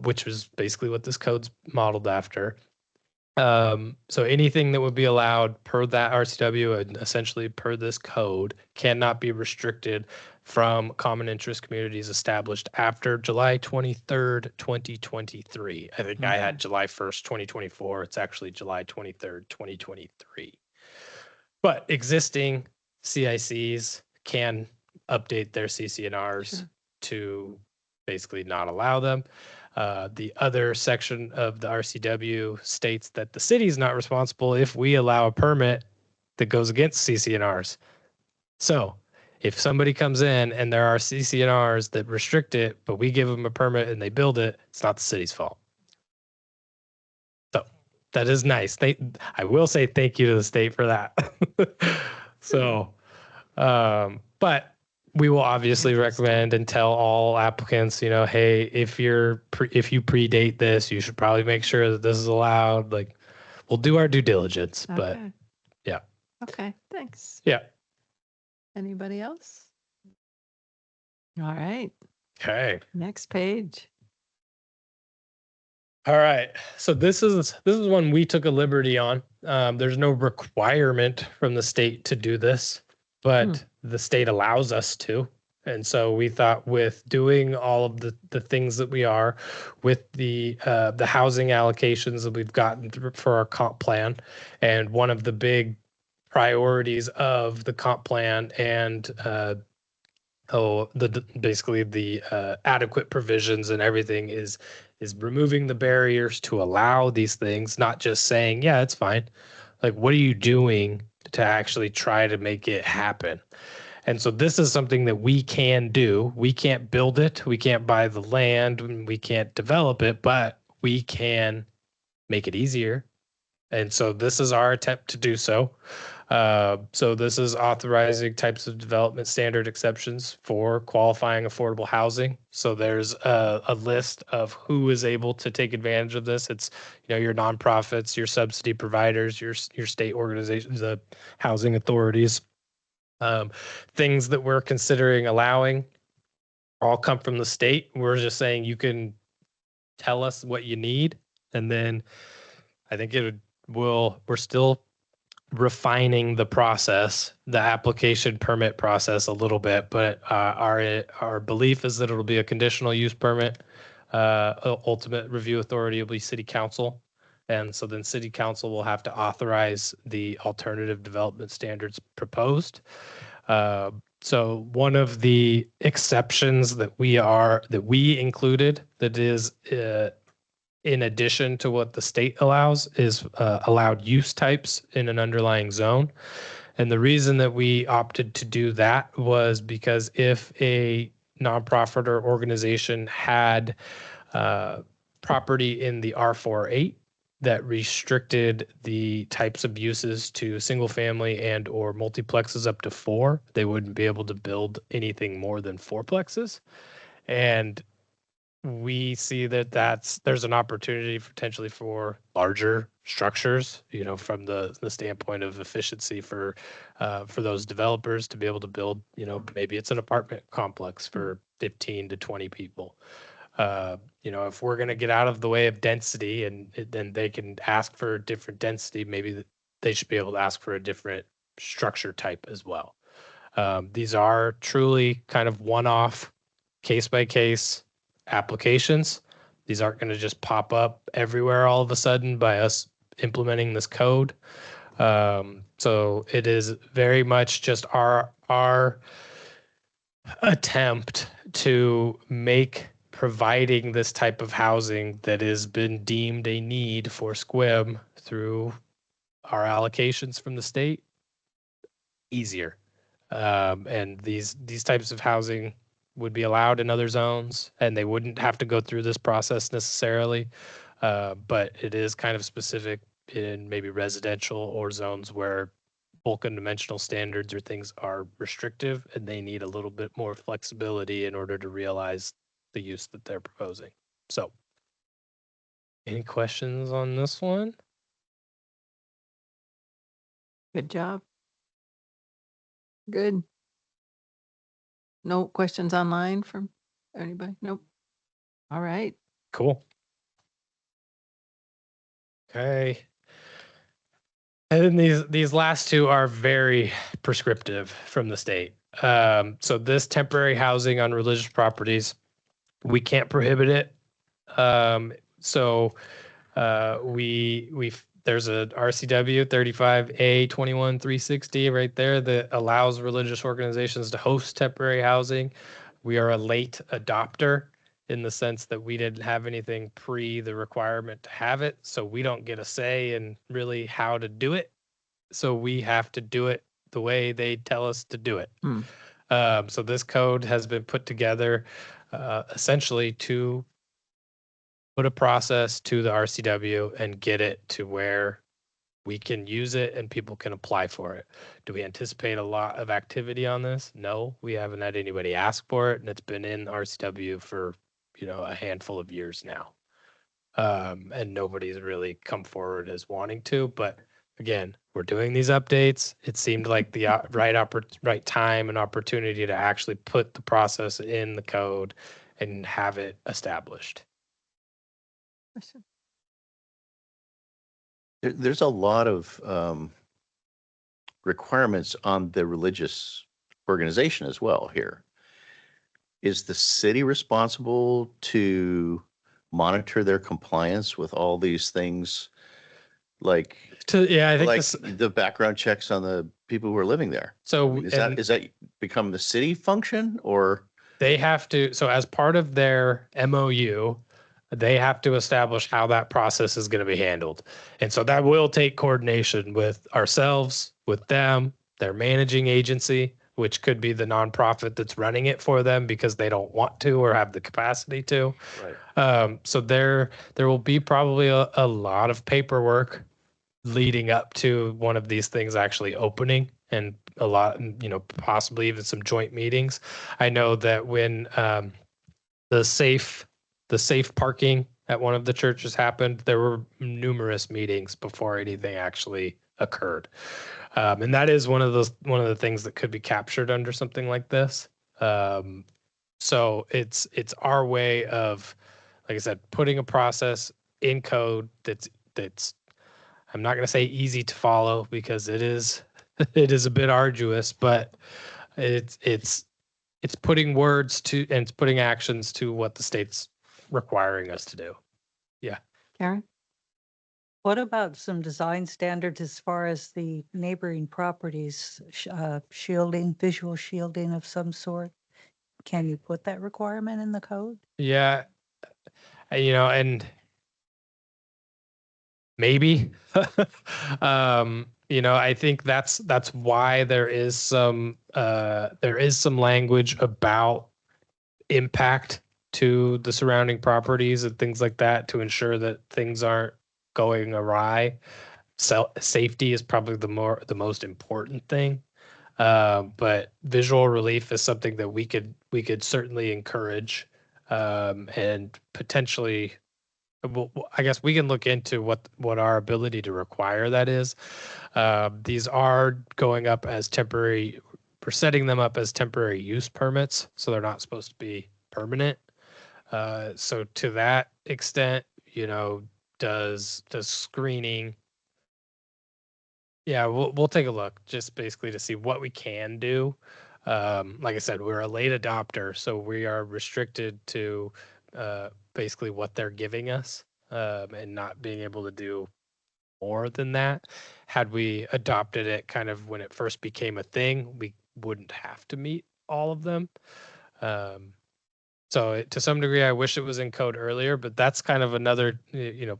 which was basically what this code's modeled after. So anything that would be allowed per that RCW and essentially per this code cannot be restricted from common interest communities established after July 23rd, 2023. I think I had July 1st, 2024. It's actually July 23rd, 2023. But existing CICs can update their CCNRs to basically not allow them. The other section of the RCW states that the city is not responsible if we allow a permit that goes against CCNRs. So if somebody comes in and there are CCNRs that restrict it, but we give them a permit and they build it, it's not the city's fault. So that is nice. I will say thank you to the state for that. So, but we will obviously recommend and tell all applicants, hey, if you predate this, you should probably make sure that this is allowed. Like, we'll do our due diligence, but yeah. Okay, thanks. Yeah. Anybody else? All right, Okay. next page. All right. So this is one we took a liberty on. There's no requirement from the state to do this, but the state allows us to. And so we thought with doing all of the things that we are with the housing allocations that we've gotten for our comp plan, and one of the big priorities of the comp plan and basically the adequate provisions and everything is removing the barriers to allow these things, not just saying, yeah, it's fine. Like, what are you doing to actually try to make it happen? And so this is something that we can do. We can't build it. We can't buy the land. We can't develop it, but we can make it easier. And so this is our attempt to do so. So this is authorizing types of development standard exceptions for qualifying affordable housing. So there's a list of who is able to take advantage of this. It's, your nonprofits, your subsidy providers, your state organizations, the housing authorities. Things that we're considering allowing all come from the state. We're just saying you can tell us what you need, and then I think we're still refining the process, the application permit process a little bit, but our belief is that it'll be a conditional use permit. Ultimate review authority will be city council. And so then city council will have to authorize the alternative development standards proposed. So one of the exceptions that we included that is in addition to what the state allows is allowed use types in an underlying zone. And the reason that we opted to do that was because if a nonprofit or organization had property in the R48 that restricted the types of uses to single family and or multiplexes up to 4, they wouldn't be able to build anything more than 4plexes. And we see that there's an opportunity potentially for larger structures, from the standpoint of efficiency for those developers to be able to build, maybe it's an apartment complex for 15 to 20 people. If we're going to get out of the way of density then they can ask for a different density, maybe they should be able to ask for a different structure type as well. These are truly kind of one-off, case-by-case applications. These aren't going to just pop up everywhere all of a sudden by us implementing this code. So it is very much just our attempt to make providing this type of housing that has been deemed a need for SQUIM through our allocations from the state easier. And these types of housing would be allowed in other zones, and they wouldn't have to go through this process necessarily. But it is kind of specific in maybe residential or zones where bulk and dimensional standards or things are restrictive, and they need a little bit more flexibility in order to realize the use that they're proposing. So, any questions on this one? Good job. Good. No questions online from anybody? Nope. All right. Cool. Okay. And then these last two are very prescriptive from the state. So this temporary housing on religious properties, we can't prohibit it. There's a RCW 35A 21360 right there that allows religious organizations to host temporary housing. We are a late adopter in the sense that we didn't have anything pre the requirement to have it. So we don't get a say in really how to do it. So we have to do it the way they tell us to do it. So this code has been put together essentially to put a process to the RCW and get it to where we can use it and people can apply for it. Do we anticipate a lot of activity on this? No, we haven't had anybody ask for it, and it's been in RCW for a handful of years now. And nobody's really come forward as wanting to, but again, we're doing these updates. It seemed like the right time and opportunity to actually put the process in the code and have it established. There's a lot of requirements on the religious organization as well here. Is the city responsible to monitor their compliance with all these things? I think the background checks on the people who are living there. So Is that become the city function, or? They have to, so as part of their MOU, they have to establish how that process is going to be handled. And so that will take coordination with ourselves, with them, their managing agency, which could be the nonprofit that's running it for them because they don't want to or have the capacity to. Right. So there will be probably a lot of paperwork leading up to one of these things actually opening, and a lot, possibly even some joint meetings. I know that when the safe parking at one of the churches happened, there were numerous meetings before anything actually occurred. And that is one of the things that could be captured under something like this. So it's our way of, like I said, putting a process in code that's I'm not going to say easy to follow because it is a bit arduous, but it's putting words to and it's putting actions to what the state's requiring us to do. Yeah. Karen? What about some design standards as far as the neighboring properties, shielding, visual shielding of some sort? Can you put that requirement in the code? Yeah. And maybe, I think that's why there is some language about impact to the surrounding properties and things like that to ensure that things aren't going awry. So safety is probably the most important thing. But visual relief is something that we could certainly encourage, and potentially, I guess we can look into what our ability to require that is. These are going up as temporary. We're setting them up as temporary use permits, so they're not supposed to be permanent. So to that extent, does screening Yeah, we'll take a look just basically to see what we can do. Like I said, we're a late adopter, so we are restricted to basically what they're giving us, and not being able to do more than that. Had we adopted it kind of when it first became a thing, we wouldn't have to meet all of them. So to some degree, I wish it was in code earlier, but that's kind of another,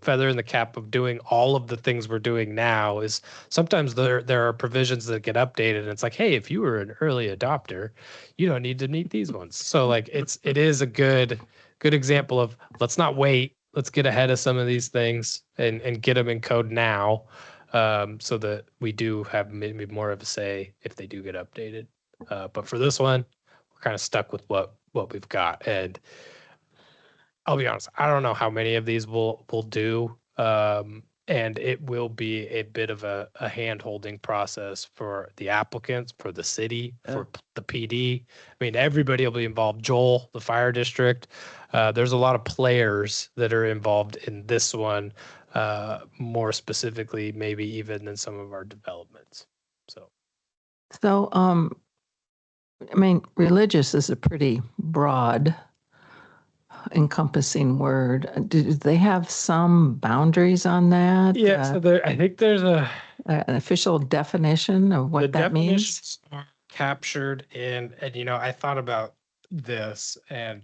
feather in the cap of doing all of the things we're doing now. Is sometimes there are provisions that get updated, and it's like, hey, if you were an early adopter, you don't need to meet these ones. So like it is a good example of let's not wait. Let's get ahead of some of these things and get them in code now, so that we do have maybe more of a say if they do get updated. But for this one, we're kind of stuck with what we've got. And I'll be honest, I don't know how many of these we'll do. And it will be a bit of a hand-holding process for the applicants, for the city, for the PD. I mean, everybody will be involved. Joel, the fire district. There's a lot of players that are involved in this one, more specifically, maybe even than some of our developments. So, I mean, religious is a pretty broad, encompassing word. Do they have some boundaries on that? Yeah, so I think there's an official definition of what that means? definitions are captured in, and I thought about this and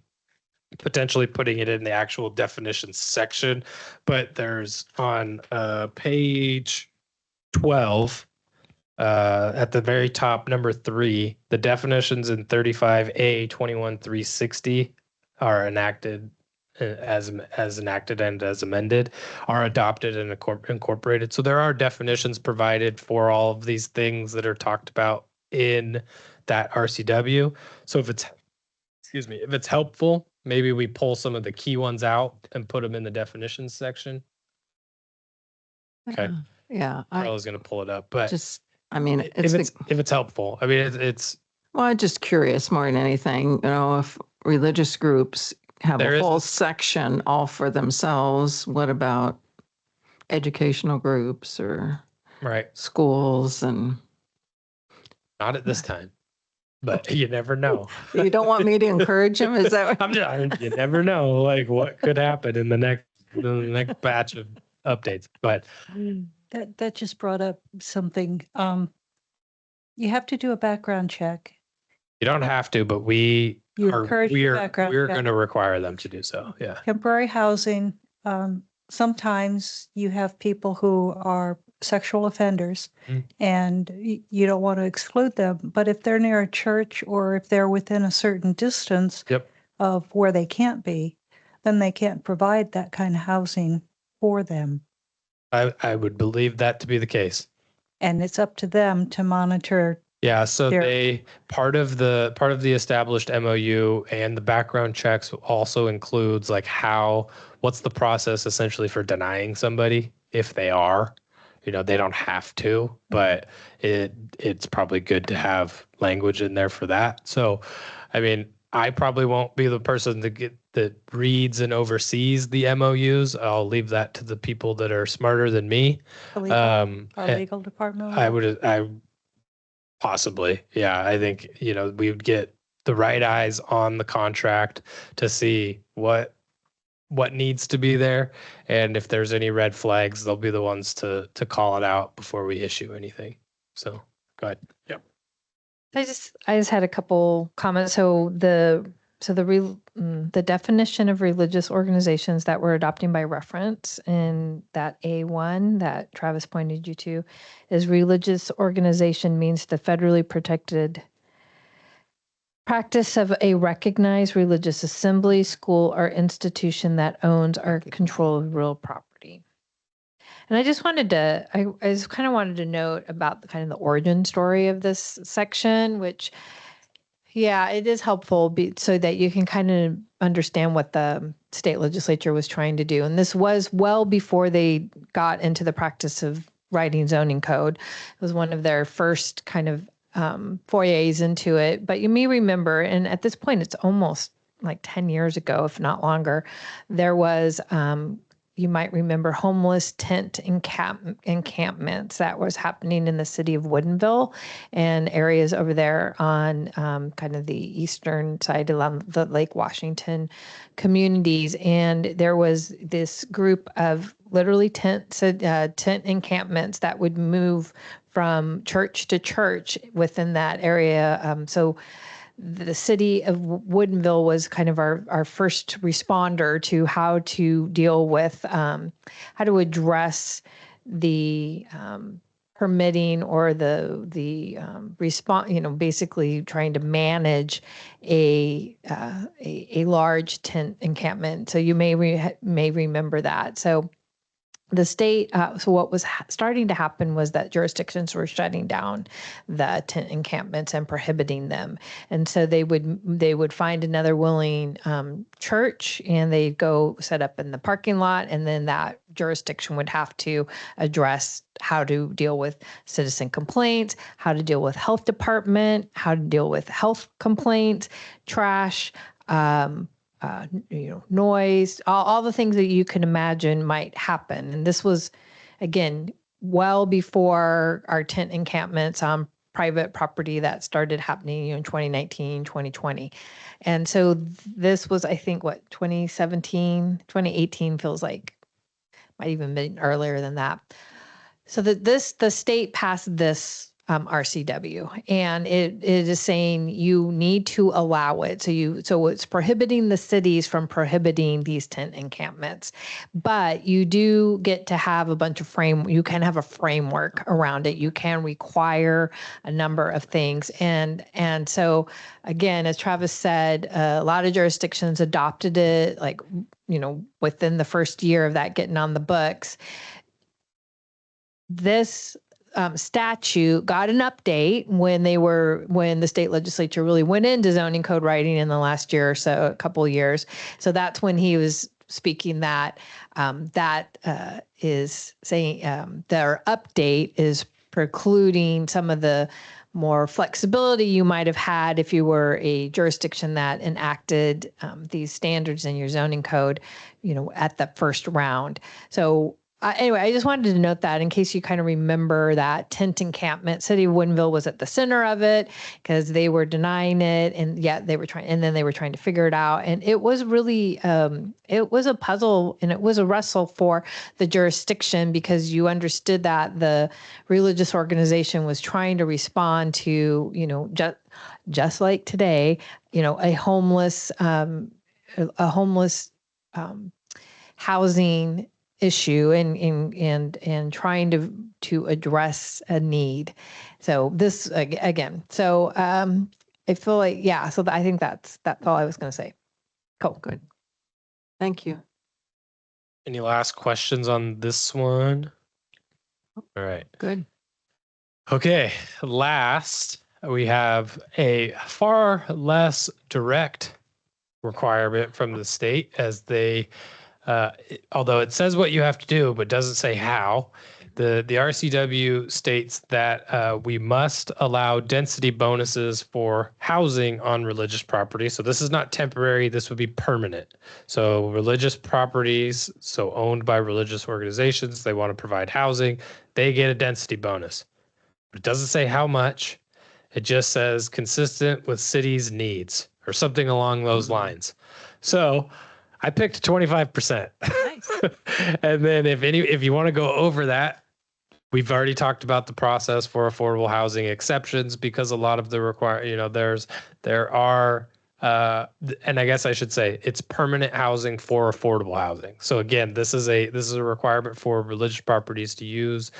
potentially putting it in the actual definitions section, but there's on page 12, at the very top, number 3, the definitions in 35A 21360 are enacted as enacted and as amended, are adopted and incorporated. So there are definitions provided for all of these things that are talked about in that RCW. So if it's helpful, maybe we pull some of the key ones out and put them in the definitions section. Okay. Yeah. Carla's going to pull it up, but if it's helpful, I mean, it's. Well, I'm just curious more than anything, if religious groups have a whole section all for themselves, what about educational groups or schools? And not at this time, but you never know. You don't want me to encourage them? Is that what you never know, like what could happen in the next batch of updates, but that just brought up something. You have to do a background check. You don't have to, but we're going to require them to do so. Yeah. Temporary housing. Sometimes you have people who are sexual offenders, and you don't want to exclude them. But if they're near a church or if they're within a certain distance of where they can't be, then they can't provide that kind of housing for them. I would believe that to be the case. And it's up to them to monitor. Yeah, so part of the established MOU and the background checks also includes like what's the process essentially for denying somebody if they are, they don't have to, but it's probably good to have language in there for that. So, I mean, I probably won't be the person that reads and oversees the MOUs. I'll leave that to the people that are smarter than me. Our legal department. I possibly, yeah. I think we would get the right eyes on the contract to see what needs to be there, and if there's any red flags, they'll be the ones to call it out before we issue anything. So, go ahead. Yep. I just had a couple comments. So the definition of religious organizations that we're adopting by reference in that A1 that Travis pointed you to is religious organization means the federally protected practice of a recognized religious assembly, school, or institution that owns or controls real property. And I just wanted to, I just kind of wanted to note about the origin story of this section, which, yeah, it is helpful so that you can kind of understand what the state legislature was trying to do. And this was well before they got into the practice of writing zoning code. It was one of their first kind of forays into it. But you may remember, and at this point, it's almost like 10 years ago, if not longer, there was you might remember homeless tent encampments that was happening in the city of Woodinville and areas over there on kind of the eastern side along the Lake Washington communities. And there was this group of literally tent encampments that would move from church to church within that area. So the city of Woodinville was kind of our first responder to how to deal with, how to address the permitting or the response, basically trying to manage a large tent encampment. So you may remember that. So the state, so what was starting to happen was that jurisdictions were shutting down the tent encampments and prohibiting them. And so they would find another willing church and they'd go set up in the parking lot, and then that jurisdiction would have to address how to deal with citizen complaints, how to deal with health department, how to deal with health complaints, trash, noise, all the things that you can imagine might happen. And this was, again, well before our tent encampments on private property that started happening in 2019, 2020. And so this was, I think, 2017, 2018 feels like, might even been earlier than that. So the state passed this RCW, and it is saying you need to allow it. So it's prohibiting the cities from prohibiting these tent encampments, but you do get to have a bunch of you can have a framework around it. You can require a number of things. And so again, as Travis said, a lot of jurisdictions adopted it, within the first year of that getting on the books. This statute got an update when the state legislature really went into zoning code writing in the last year or so, a couple of years. So that's when he was speaking that is saying their update is precluding some of the more flexibility you might have had if you were a jurisdiction that enacted these standards in your zoning code, at the first round. So anyway, I just wanted to note that in case you kind of remember that tent encampment. City of Woodinville was at the center of it because they were denying it, and yet they were trying to figure it out. And it was really, it was a puzzle and it was a wrestle for the jurisdiction, because you understood that the religious organization was trying to respond to, just like today, a homeless housing issue and trying to address a need. So this again, I feel like, so I think that's all I was going to say. Cool. Good. Thank you. Any last questions on this one? All right. Good. Okay. Last, we have a far less direct requirement from the state, as they although it says what you have to do, but doesn't say how. The RCW states that we must allow density bonuses for housing on religious property. So this is not temporary. This would be permanent. So religious properties, so owned by religious organizations, they want to provide housing, they get a density bonus. But it doesn't say how much. It just says consistent with city's needs or something along those lines. So I picked 25%. Nice. And then if you want to go over that, we've already talked about the process for affordable housing exceptions, because a lot of the there are and I guess I should say it's permanent housing for affordable housing. So again, this is a requirement for religious properties to use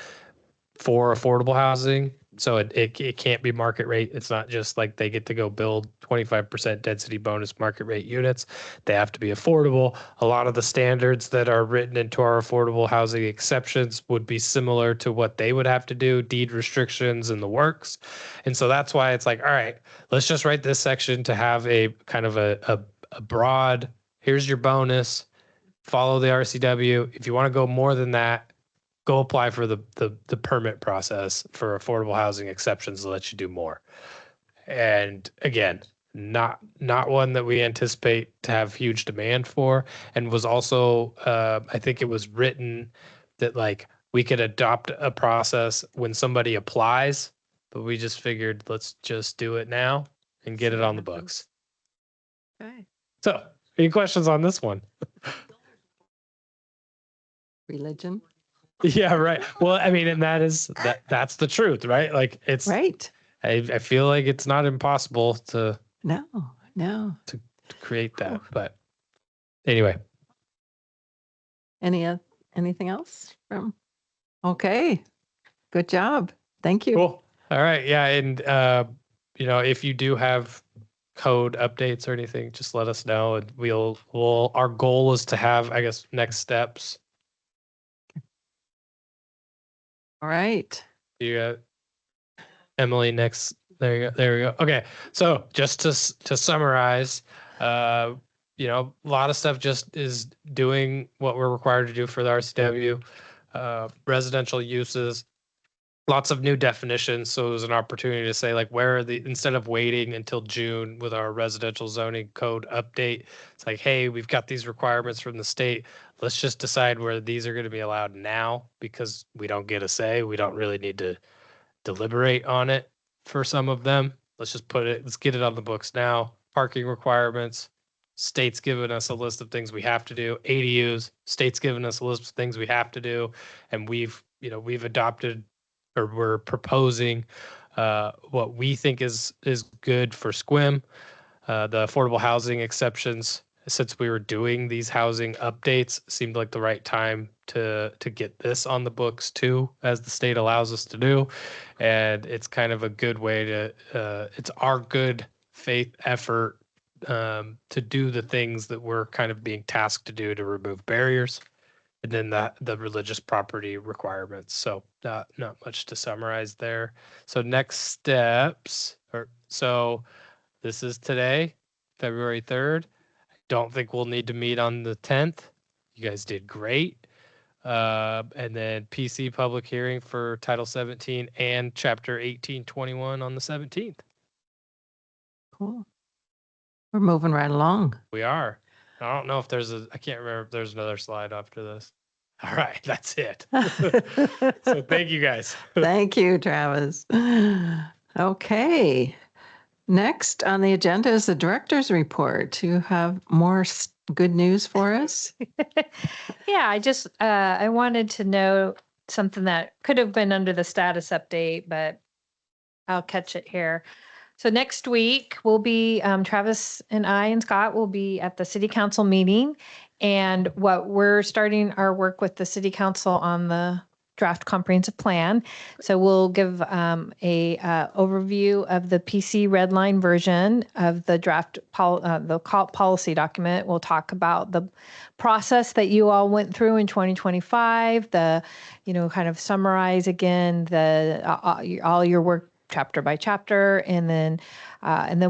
for affordable housing. So it can't be market rate. It's not just like they get to go build 25% density bonus market rate units. They have to be affordable. A lot of the standards that are written into our affordable housing exceptions would be similar to what they would have to do, deed restrictions and the works. And so that's why it's like, all right, let's just write this section to have a kind of a broad, here's your bonus, follow the RCW. If you want to go more than that, go apply for the permit process for affordable housing exceptions to let you do more. And again, not one that we anticipate to have huge demand for, and was also I think it was written that like we could adopt a process when somebody applies, but we just figured let's just do it now and get it on the books. Okay. So, any questions on this one? Religion. Yeah, right. Well, I mean, and that's the truth, right? Like it's Right. I feel like it's not impossible to No, no. create that, but anyway. Anything else from? Okay. Good job. Thank you. Cool. All right. Yeah. And, if you do have code updates or anything, just let us know and our goal is to have, I guess, next steps. All right. You got Emily next. There you go. There we go. Okay. So just to summarize, a lot of stuff just is doing what we're required to do for the RCW, residential uses, lots of new definitions. So it was an opportunity to say like, where are instead of waiting until June with our residential zoning code update, it's like, hey, we've got these requirements from the state. Let's just decide where these are going to be allowed now, because we don't get a say. We don't really need to deliberate on it for some of them. Let's get it on the books now. Parking requirements, state's given us a list of things we have to do. ADUs, state's given us a list of things we have to do. And we've adopted, or we're proposing what we think is good for SQUIM. The affordable housing exceptions, since we were doing these housing updates, seemed like the right time to get this on the books too, as the state allows us to do. And it's kind of a good way to, it's our good faith effort to do the things that we're kind of being tasked to do to remove barriers. And then the religious property requirements. So not much to summarize there. So next steps, so this is today, February 3rd. I don't think we'll need to meet on the 10th. You guys did great. And then PC public hearing for Title 17 and Chapter 1821 on the 17th. Cool. We're moving right along. We are. I don't know if I can't remember if there's another slide after this. All right, that's it. So thank you guys. Thank you, Travis. Okay. Next on the agenda is the director's report. You have more good news for us? Yeah, I wanted to know something that could have been under the status update, but I'll catch it here. So next week we'll be, Travis and I and Scott will be at the city council meeting, and we're starting our work with the city council on the draft comprehensive plan. So we'll give a overview of the PC red line version of the draft policy document. We'll talk about the process that you all went through in 2025, kind of summarize again all your work chapter by chapter, and then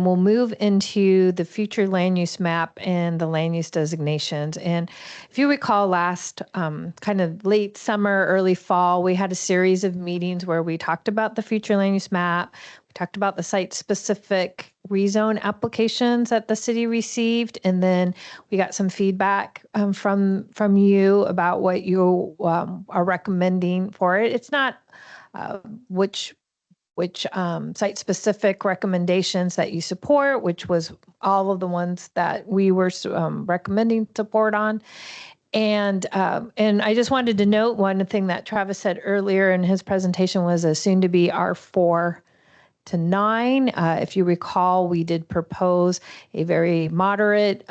we'll move into the future land use map and the land use designations. And if you recall, last kind of late summer, early fall, we had a series of meetings where we talked about the future land use map. We talked about the site-specific rezone applications that the city received, and then we got some feedback from you about what you are recommending for it. It's not which site-specific recommendations that you support, which was all of the ones that we were recommending support on. And I just wanted to note one thing that Travis said earlier in his presentation was a soon-to-be R4 to 9. If you recall, we did propose a very moderate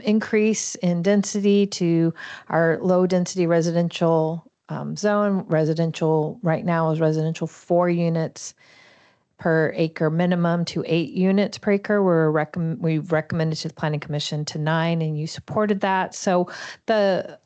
increase in density to our low-density residential zone. Residential right now is residential 4 units per acre minimum to 8 units per acre. We recommended to the Planning Commission to 9, and you supported that. So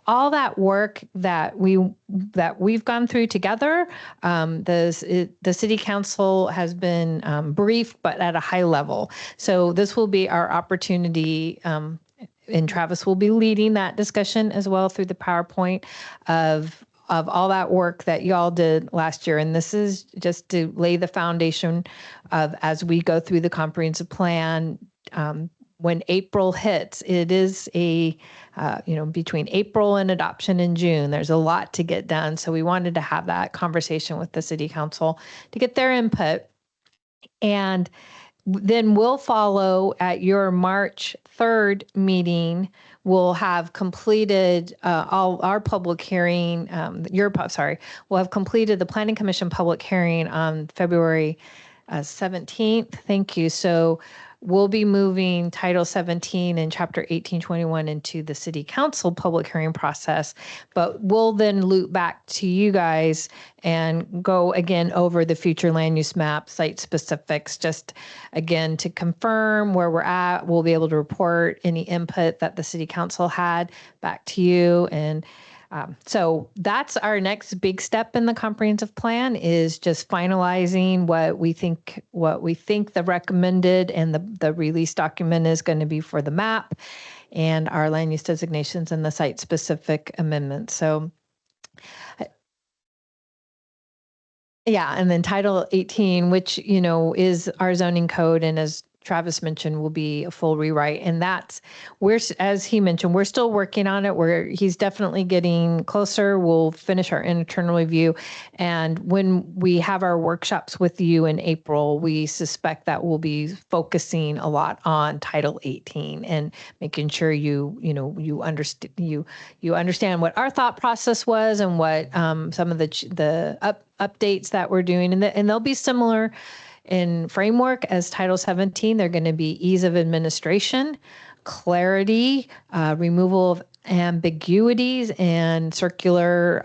all that work that we've gone through together, the City Council has been briefed, but at a high level. So this will be our opportunity. And Travis will be leading that discussion as well through the PowerPoint of all that work that y'all did last year. And this is just to lay the foundation of, as we go through the comprehensive plan, when April hits, it is between April and adoption in June, there's a lot to get done. So we wanted to have that conversation with the city council to get their input. And then we'll follow at your March 3rd meeting. We'll have completed all our public hearing, we'll have completed the Planning Commission public hearing on February 17th. Thank you. So we'll be moving Title 17 and Chapter 1821 into the City Council public hearing process, but we'll then loop back to you guys and go again over the future land use map, site specifics, just again to confirm where we're at. We'll be able to report any input that the City Council had back to you. And so that's our next big step in the comprehensive plan, is just finalizing what we think the recommended and the release document is going to be for the map and our land use designations and the site specific amendments. So yeah, and then Title 18, which, is our zoning code, and as Travis mentioned, will be a full rewrite. And as he mentioned, we're still working on it. He's definitely getting closer. We'll finish our internal review. And when we have our workshops with you in April, we suspect that we'll be focusing a lot on Title 18 and making sure you understand what our thought process was and what some of the updates that we're doing. And they'll be similar in framework as Title 17. They're going to be ease of administration, clarity, removal of ambiguities and circular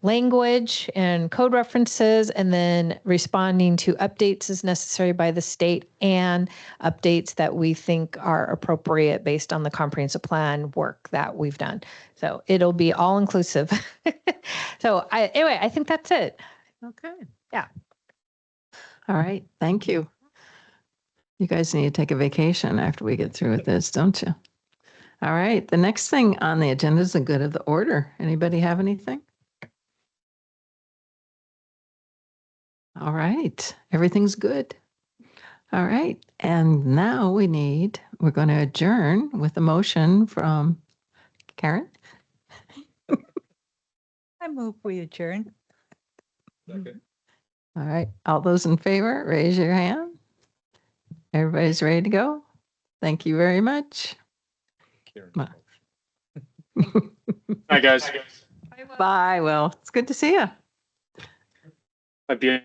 language and code references, and then responding to updates as necessary by the state and updates that we think are appropriate based on the comprehensive plan work that we've done. So it'll be all inclusive. So anyway, I think that's it. Okay. Yeah. All right. Thank you. You guys need to take a vacation after we get through with this, don't you? All right. The next thing on the agenda is the good of the order. Anybody have anything? All right. Everything's good. All right. And now we're going to adjourn with a motion from Karen. I move we adjourn. All right. All those in favor, raise your hand. Everybody's ready to go. Thank you very much. Hi, guys. Bye. Well, it's good to see you. I'd be